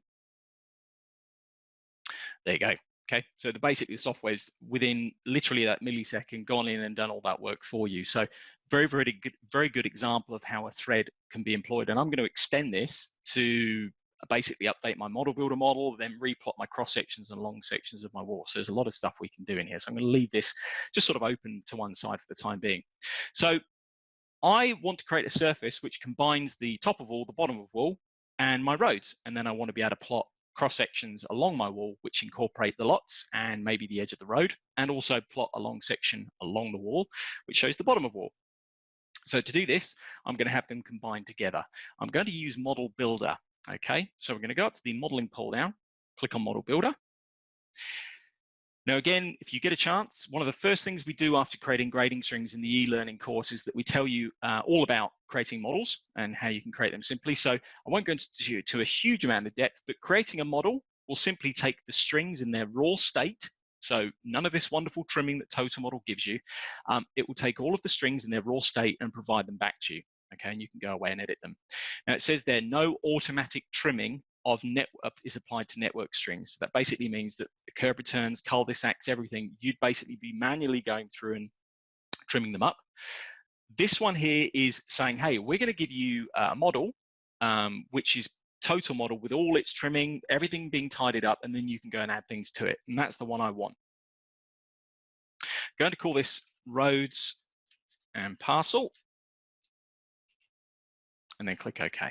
there you go. Okay, so basically the software's within literally that millisecond gone in and done all that work for you. So very good example of how a thread can be employed. And I'm going to extend this to basically update my model builder model, then replot my cross sections and long sections of my wall. So there's a lot of stuff we can do in here. So I'm going to leave this just sort of open to one side for the time being. So I want to create a surface which combines the top of wall, the bottom of wall, and my roads. And then I want to be able to plot cross sections along my wall which incorporate the lots and maybe the edge of the road, and also plot a long section along the wall which shows the bottom of wall. So to do this, I'm going to have them combined together. I'm going to use Model Builder. Okay, so we're going to go up to the modeling pull down, click on Model Builder. Now again, if you get a chance, one of the first things we do after creating grading strings in the e-learning course is that we tell you all about creating models and how you can create them simply. So I won't go into a huge amount of depth, but creating a model will simply take the strings in their raw state. So none of this wonderful trimming that TotalModel gives you. It will take all of the strings in their raw state and provide them back to you. Okay, and you can go away and edit them. Now it says there, no automatic trimming of is applied to network strings. So that basically means that the curve returns, cul-de-sacs, everything, you'd basically be manually going through and trimming them up. This one here is saying, hey, we're going to give you a model, which is TotalModel with all its trimming, everything being tidied up, and then you can go and add things to it. And that's the one I want. I'm going to call this roads and parcel, and then click OK.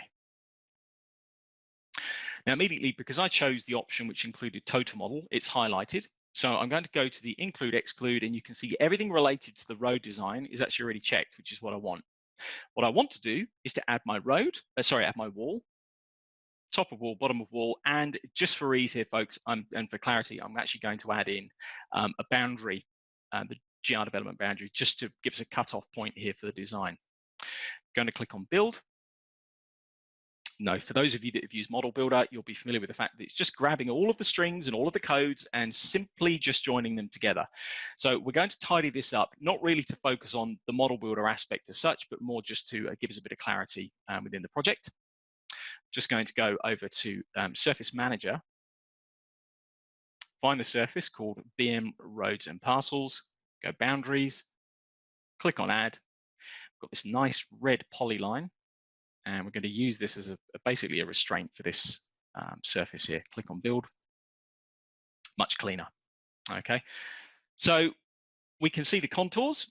Now immediately, because I chose the option which included TotalModel, it's highlighted. So I'm going to go to the include, exclude, and you can see everything related to the road design is actually already checked, which is what I want. What I want to do is to add my add my wall, top of wall, bottom of wall, and just for ease here, folks, and for clarity, I'm actually going to add in a boundary, the GR development boundary, just to give us a cutoff point here for the design. Going to click on build. No, for those of you that have used Model Builder, you'll be familiar with the fact that it's just grabbing all of the strings and all of the codes and simply just joining them together. So we're going to tidy this up, not really to focus on the Model Builder aspect as such, but more just to give us a bit of clarity within the project. Just going to go over to Surface Manager, find the surface called BM Roads and Parcels, go Boundaries, click on Add. We've got this nice red polyline. And we're going to use this as basically a restraint for this surface here. Click on build, much cleaner. Okay, so we can see the contours.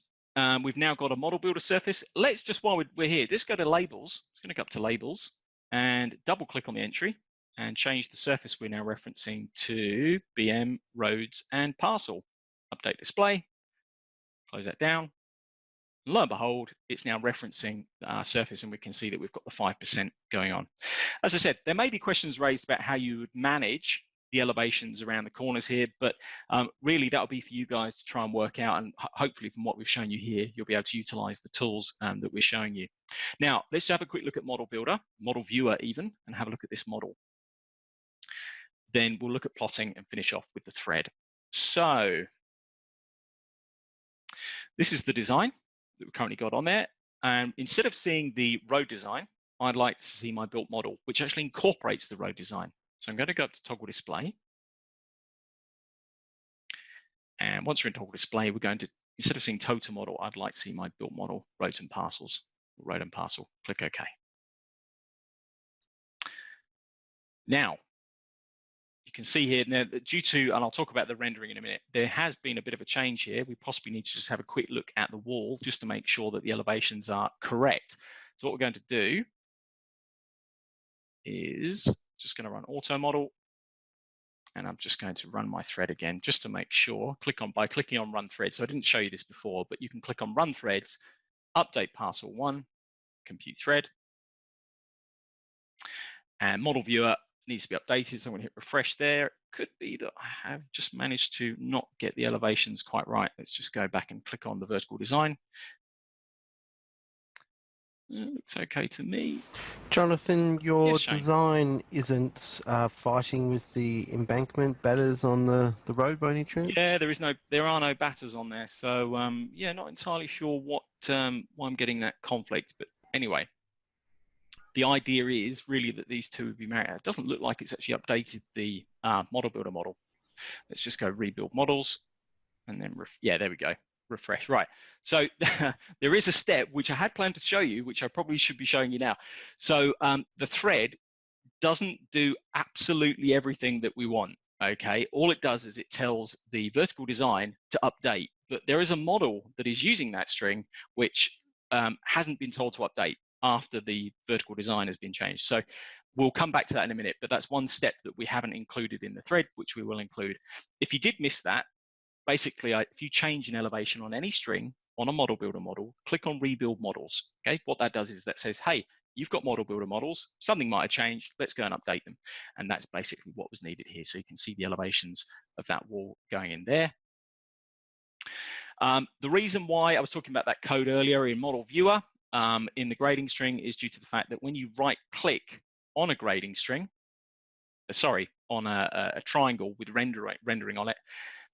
We've now got a model builder surface. Let's just, while we're here, let's go to labels. It's going to go up to labels and double click on the entry and change the surface we're now referencing to BM roads and parcel. Update display, close that down. Lo and behold, it's now referencing our surface, and we can see that we've got the 5% going on. As I said, there may be questions raised about how you would manage the elevations around the corners here, but really that'll be for you guys to try and work out, and hopefully from what we've shown you here, you'll be able to utilize the tools that we're showing you. Now, let's have a quick look at Model Builder, Model Viewer even, and have a look at this model. Then we'll look at plotting and finish off with the thread. So this is the design that we've currently got on there. And instead of seeing the road design, I'd like to see my built model, which actually incorporates the road design. So I'm going to go up to toggle display. And once we're in toggle display, we're going to, instead of seeing TotalModel, I'd like to see my built model, roads and parcels, road and parcel. Click OK. Now, you can see here, now, due to, and I'll talk about the rendering in a minute, there has been a bit of a change here. We possibly need to just have a quick look at the wall just to make sure that the elevations are correct. So what we're going to do is just going to run auto model, and I'm just going to run my thread again just to make sure. By clicking on run thread. So I didn't show you this before, but you can click on run threads, update parcel 1, compute thread, and model viewer needs to be updated. So I'm going to hit refresh there, could be that I have just managed to not get the elevations quite right. Let's just go back and click on the vertical design. Looks okay to me. Jonathan, your Yes, Shane. design isn't fighting with the embankment batters on the road by any chance? Yeah, there are no batters on there. So yeah, not entirely sure why I'm getting that conflict. But anyway, the idea is really that these two would be married. It doesn't look like it's actually updated the model builder model. Let's just go rebuild models, and then yeah, there we go. Refresh. Right. So there is a step which I had planned to show you, which I probably should be showing you now. So the thread doesn't do absolutely everything that we want. Okay, all it does is it tells the vertical design to update, but there is a model that is using that string which hasn't been told to update after the vertical design has been changed. So we'll come back to that in a minute, but that's one step that we haven't included in the thread, which we will include. If you did miss that, basically, if you change an elevation on any string on a model builder model, click on rebuild models. Okay, what that does is that says, hey, you've got model builder models, something might have changed, let's go and update them. And that's basically what was needed here. So you can see the elevations of that wall going in there. The reason why I was talking about that code earlier in model viewer in the grading string is due to the fact that when you right click on a grading string, on a triangle with rendering on it,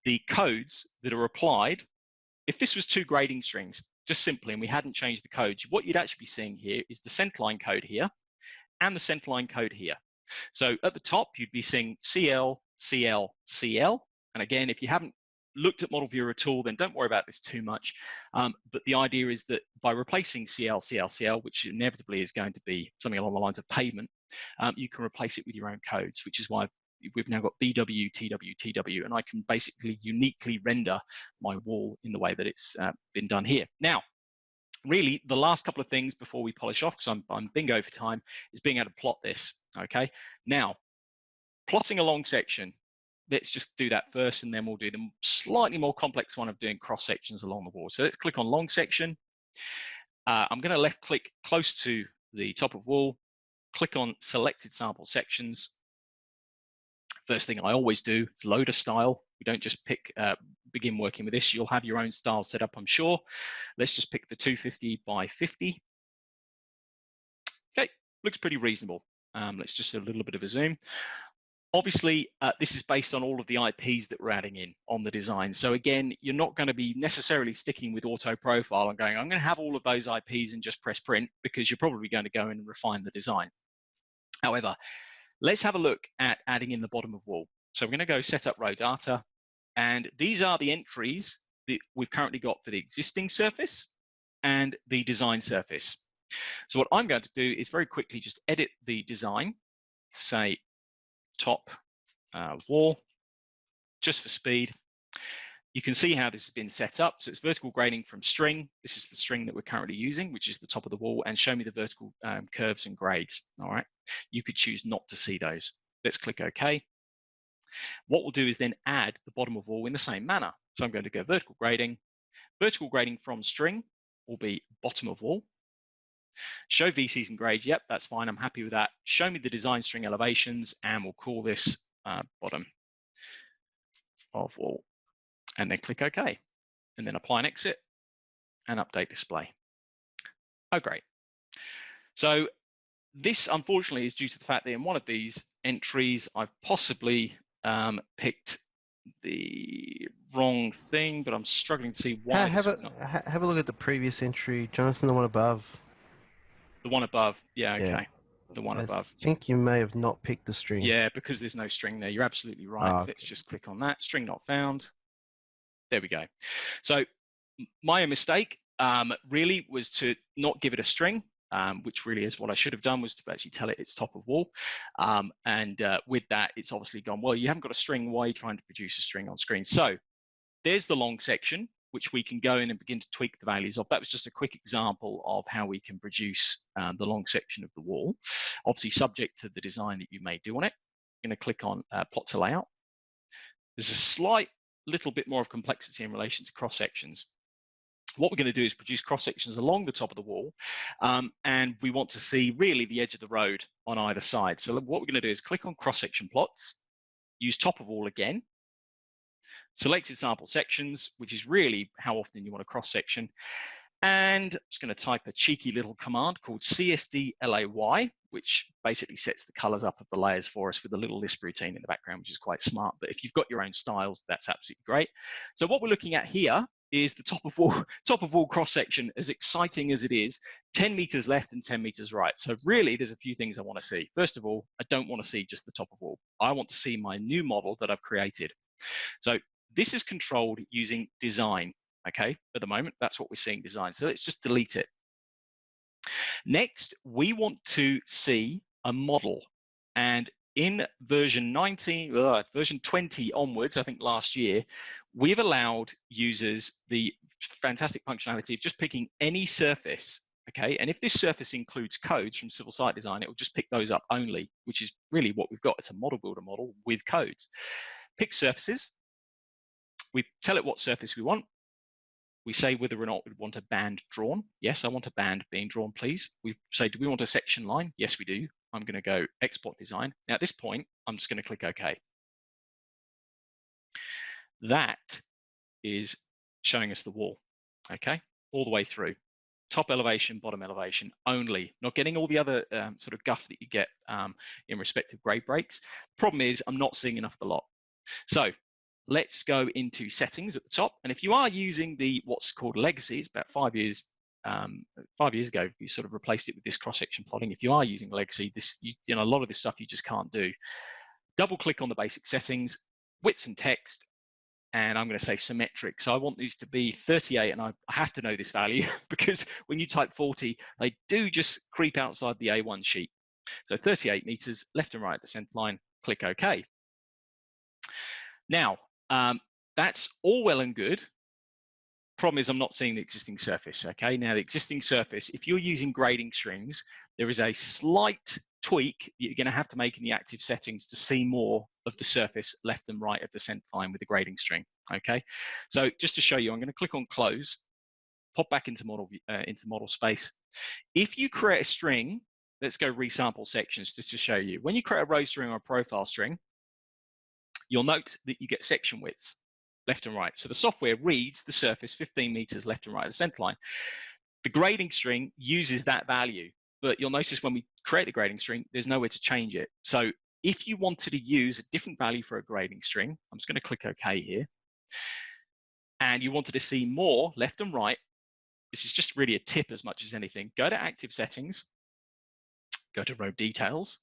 the codes that are applied, if this was two grading strings, just simply, and we hadn't changed the codes, what you'd actually be seeing here is the centerline code here and the centerline code here. So at the top, you'd be seeing CL, CL, CL. And again, if you haven't looked at model viewer at all, then don't worry about this too much. But the idea is that by replacing CL, CL, CL, which inevitably is going to be something along the lines of pavement, you can replace it with your own codes, which is why we've now got BW, TW, TW, and I can basically uniquely render my wall in the way that it's been done here. Now, really, the last couple of things before we polish off, because I'm bingo for time, is being able to plot this, okay? Now, plotting a long section, let's just do that first, and then we'll do the slightly more complex one of doing cross sections along the wall. So let's click on long section. I'm going to left click close to the top of wall, click on selected sample sections. First thing I always do is load a style. We don't just begin working with this. You'll have your own style set up, I'm sure. Let's just pick the 250 by 50. Okay, looks pretty reasonable. Let's just do a little bit of a zoom. Obviously, this is based on all of the IPs that we're adding in on the design. So again, you're not going to be necessarily sticking with auto profile and going, I'm going to have all of those IPs and just press print, because you're probably going to go in and refine the design. However, let's have a look at adding in the bottom of wall. So we're going to go set up row data, and these are the entries that we've currently got for the existing surface and the design surface. So what I'm going to do is very quickly just edit the design, say top wall, just for speed. You can see how this has been set up. So it's vertical grading from string. This is the string that we're currently using, which is the top of the wall, and show me the vertical curves and grades. All right. You could choose not to see those. Let's click OK. What we'll do is then add the bottom of wall in the same manner. So I'm going to go vertical grading. Vertical grading from string will be bottom of wall. Show VCs and grades. Yep, that's fine. I'm happy with that. Show me the design string elevations, and we'll call this bottom of wall. And then click OK. And then apply and exit and update display. Oh, great. So this, unfortunately, is due to the fact that in one of these entries, I've possibly picked the wrong thing, but I'm struggling to see why. Have a look at the previous entry, Jonathan, the one above. The one above. Yeah, okay. Yeah. The one above. I think you may have not picked the string. Yeah, because there's no string there. You're absolutely right. Oh, okay. Let's just click on that. String not found. There we go. So my mistake really was to not give it a string, which really is what I should have done, was to actually tell it it's top of wall. And with that, it's obviously gone, well, you haven't got a string. Why are you trying to produce a string on screen? So there's the long section, which we can go in and begin to tweak the values of. That was just a quick example of how we can produce the long section of the wall, obviously subject to the design that you may do on it. I'm going to click on plot to layout. There's a slight little bit more of complexity in relation to cross sections. What we're going to do is produce cross sections along the top of the wall, and we want to see really the edge of the road on either side. So what we're going to do is click on cross section plots, use top of all again, selected sample sections, which is really how often you want to cross section. And I'm just going to type a cheeky little command called CSDLAY, which basically sets the colors up of the layers for us with a little list routine in the background, which is quite smart. But if you've got your own styles, that's absolutely great. So what we're looking at here is the top of all cross section. As exciting as it is, 10 meters left and 10 meters right. So really, there's a few things I want to see. First of all, I don't want to see just the top of all. I want to see my new model that I've created. So this is controlled using design. Okay, at the moment, that's what we're seeing design. So let's just delete it. Next, we want to see a model. And in version 20 onwards, I think last year, we've allowed users the fantastic functionality of just picking any surface. Okay, and if this surface includes codes from civil site design, it will just pick those up only, which is really what we've got. It's a model builder model with codes. Pick surfaces. We tell it what surface we want. We say whether or not we want a band drawn. Yes, I want a band being drawn, please. We say, do we want a section line? Yes, we do. I'm going to go export design. Now at this point, I'm just going to click OK. That is showing us the wall, okay, all the way through. Top elevation, bottom elevation only, not getting all the other sort of guff that you get in respect of grade breaks. Problem is, I'm not seeing enough of the lot. So let's go into settings at the top. And if you are using the what's called legacy, it's about 5 years. 5 years ago, you sort of replaced it with this cross-section plotting. If you are using legacy, this you know a lot of this stuff you just can't do. Double click on the basic settings, widths and text, and I'm going to say symmetric. So I want these to be 38, and I have to know this value because when you type 40, they do just creep outside the A1 sheet. So 38 meters, left and right at the center line. Click OK. Now, that's all well and good. Problem is I'm not seeing the existing surface. Okay, now the existing surface, if you're using grading strings, there is a slight tweak that you're going to have to make in the active settings to see more of the surface left and right of the center line with the grading string. Okay, so just to show you, I'm going to click on close, pop back into model space. If you create a string, let's go resample sections just to show you. When you create a row string or a profile string, you'll note that you get section widths left and right. So the software reads the surface 15 meters left and right of the center line. The grading string uses that value, but you'll notice when we create a grading string, there's nowhere to change it. So if you wanted to use a different value for a grading string, I'm just going to click OK here, and you wanted to see more left and right, this is just really a tip as much as anything. Go to active settings, go to row details,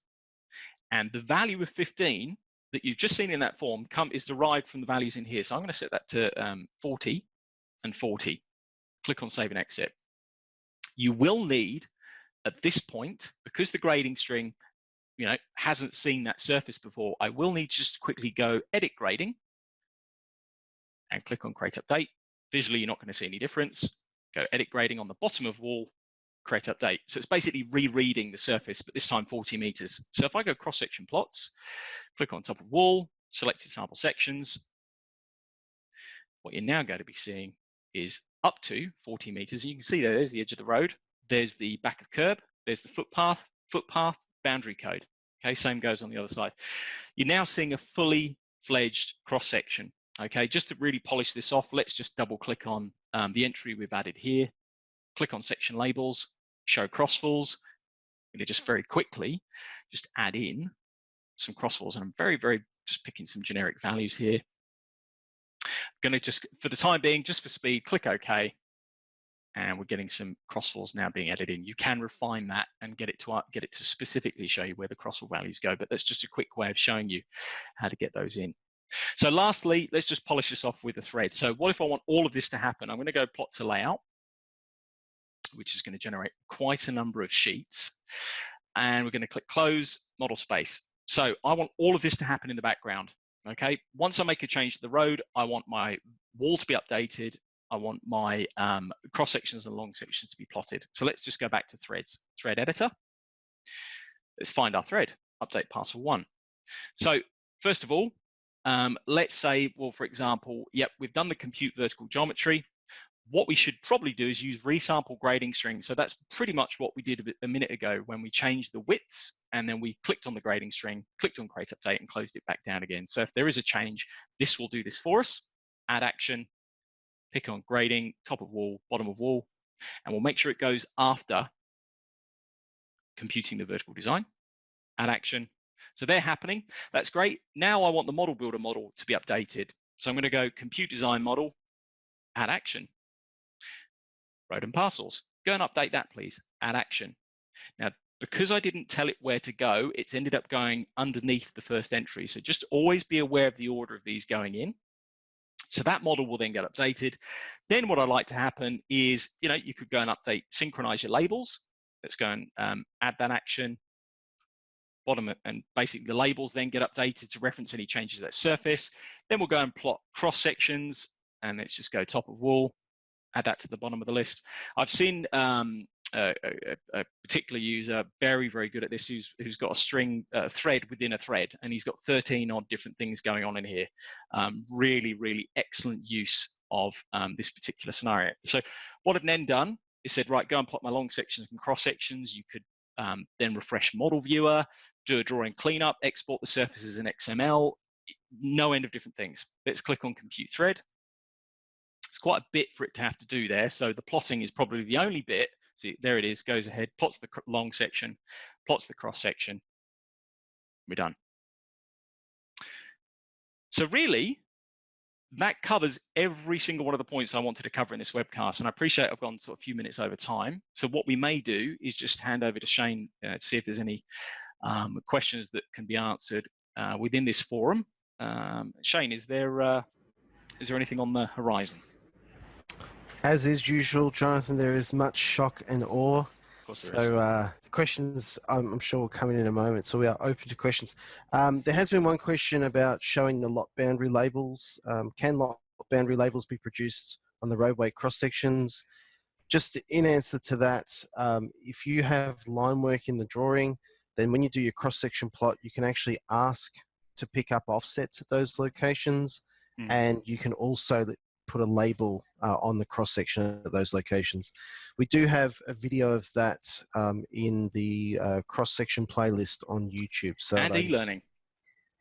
and the value of 15 that you've just seen in that form is derived from the values in here. So I'm going to set that to 40 and 40. Click on Save and Exit. You will need, at this point, because the grading string hasn't seen that surface before, I will need just to quickly go Edit Grading and click on Create Update. Visually, you're not going to see any difference. Go Edit Grading on the bottom of wall, Create Update. So it's basically rereading the surface, but this time 40 meters. So if I go cross-section plots, click on top of wall, selected sample sections, what you're now going to be seeing is up to 40 meters. You can see there's the edge of the road, there's the back of curb, there's the footpath, boundary code. Okay, same goes on the other side. You're now seeing a fully fledged cross-section. Okay, just to really polish this off, let's just double click on the entry we've added here, click on section labels, show crossfalls. I'm going to just very quickly just add in some crossfalls, and I'm very just picking some generic values here. I'm going to just, for the time being, just for speed, click OK, and we're getting some crossfalls now being added in. You can refine that and get it to specifically show you where the crossfall values go, but that's just a quick way of showing you how to get those in. So lastly, let's just polish this off with a thread. So what if I want all of this to happen? I'm going to go plot to layout, which is going to generate quite a number of sheets, and we're going to click close model space. So I want all of this to happen in the background. Okay, once I make a change to the road, I want my wall to be updated. I want my cross sections and long sections to be plotted. So let's just go back to threads, thread editor. Let's find our thread, update parcel 1. So first of all, let's say, well, for example, yep, we've done the compute vertical geometry. what we should probably do is use resample grading string. So that's pretty much what we did a minute ago when we changed the widths, and then we clicked on the grading string, clicked on create update, and closed it back down again. So if there is a change, this will do this for us. Add action, pick on grading, top of wall, bottom of wall, and we'll make sure it goes after computing the vertical design. Add action. So they're happening. That's great. Now I want the model builder model to be updated. So I'm going to go compute design model, add action. Road and parcels. Go and update that, please. Add action. Now, because I didn't tell it where to go, it's ended up going underneath the first entry. So just always be aware of the order of these going in. So that model will then get updated. Then what I like to happen is, you could go and update, synchronize your labels. Let's go and add that action. Bottom, and basically the labels then get updated to reference any changes to that surface. Then we'll go and plot cross sections, and let's just go top of wall, add that to the bottom of the list. I've seen a particular user very, very good at this who's got a string thread within a thread, and he's got 13 odd different things going on in here. Really, really excellent use of this particular scenario. So what I've then done is said, right, go and plot my long sections and cross sections. You could then refresh model viewer, do a drawing cleanup, export the surfaces in XML, no end of different things. Let's click on compute thread. It's quite a bit for it to have to do there. So the plotting is probably the only bit. See, there it is, goes ahead, plots the long section, plots the cross section. We're done. So really, that covers every single one of the points I wanted to cover in this webcast. And I appreciate I've gone sort of a few minutes over time. So what we may do is just hand over to Shane to see if there's any questions that can be answered within this forum. Shane, is there anything on the horizon? As is usual, Jonathan, there is much shock and awe. Of course there so questions, I'm sure, will come in a moment. So we are open to questions. There has been one question about showing the lot boundary labels. Can lot boundary labels be produced on the roadway cross sections? Just in answer to that, if you have line work in the drawing, then when you do your cross-section plot, you can actually ask to pick up offsets at those locations, and you can also put a label on the cross-section at those locations. We do have a video of that in the cross-section playlist on YouTube. So and e-learning.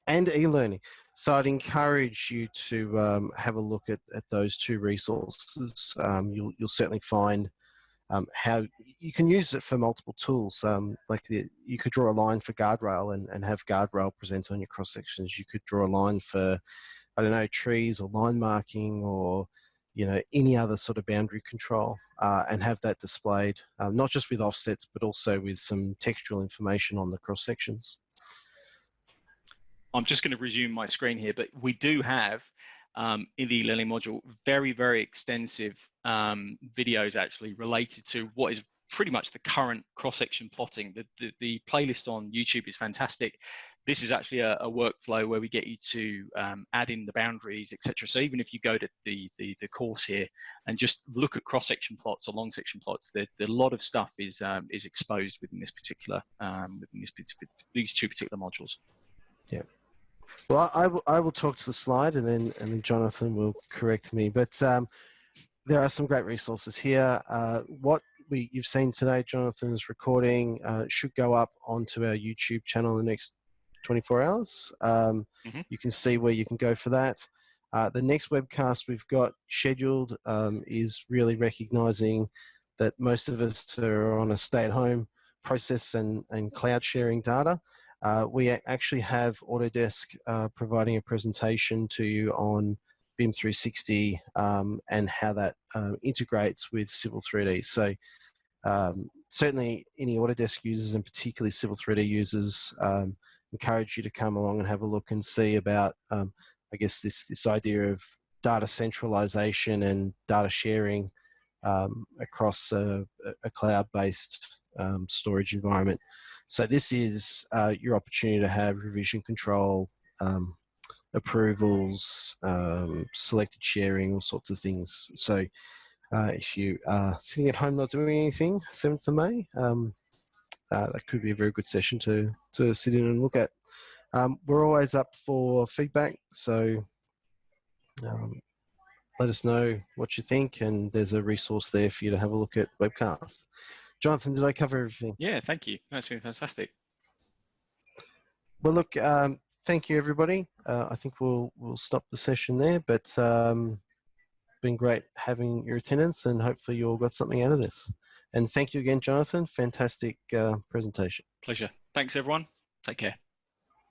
And e-learning. So I'd encourage you to have a look at those two resources. You'll certainly find how you can use it for multiple tools. You could draw a line for guardrail and have guardrail present on your cross sections. You could draw a line for, I don't know, trees or line marking, or any other sort of boundary control, and have that displayed, not just with offsets, but also with some textual information on the cross sections. I'm just going to resume my screen here, but we do have in the e-learning module very, very extensive videos actually related to what is pretty much the current cross-section plotting. The playlist on YouTube is fantastic. This is actually a workflow where we get you to add in the boundaries, etc. So even if you go to the course here and just look at cross-section plots or long-section plots, a lot of stuff is exposed within this particular these two particular modules. Yeah. Well, I will talk to the slide, and then Jonathan will correct me. But there are some great resources here. What you've seen today, Jonathan's recording, should go up onto our YouTube channel in the next 24 hours. You can see where you can go for that. The next webcast we've got scheduled is really recognizing that most of us are on a stay-at-home process and cloud sharing data. We actually have Autodesk providing a presentation to you on BIM 360 and how that integrates with Civil 3D. So certainly any Autodesk users, and particularly Civil 3D users, encourage you to come along and have a look and see about, I guess, this idea of data centralization and data sharing across a cloud-based storage environment. So this is your opportunity to have revision control, approvals, selected sharing, all sorts of things. So if you are sitting at home not doing anything, 7th of May, that could be a very good session to sit in and look at. We're always up for feedback, so let us know what you think, and there's a resource there for you to have a look at Webcast. Jonathan, did I cover everything? Yeah, thank you. That's been fantastic. Well, look, thank you, everybody. I think we'll stop the session there, but been great having your attendance, and hopefully you all got something out of this. And thank you again, Jonathan. Fantastic presentation. Pleasure. Thanks, everyone. Take care.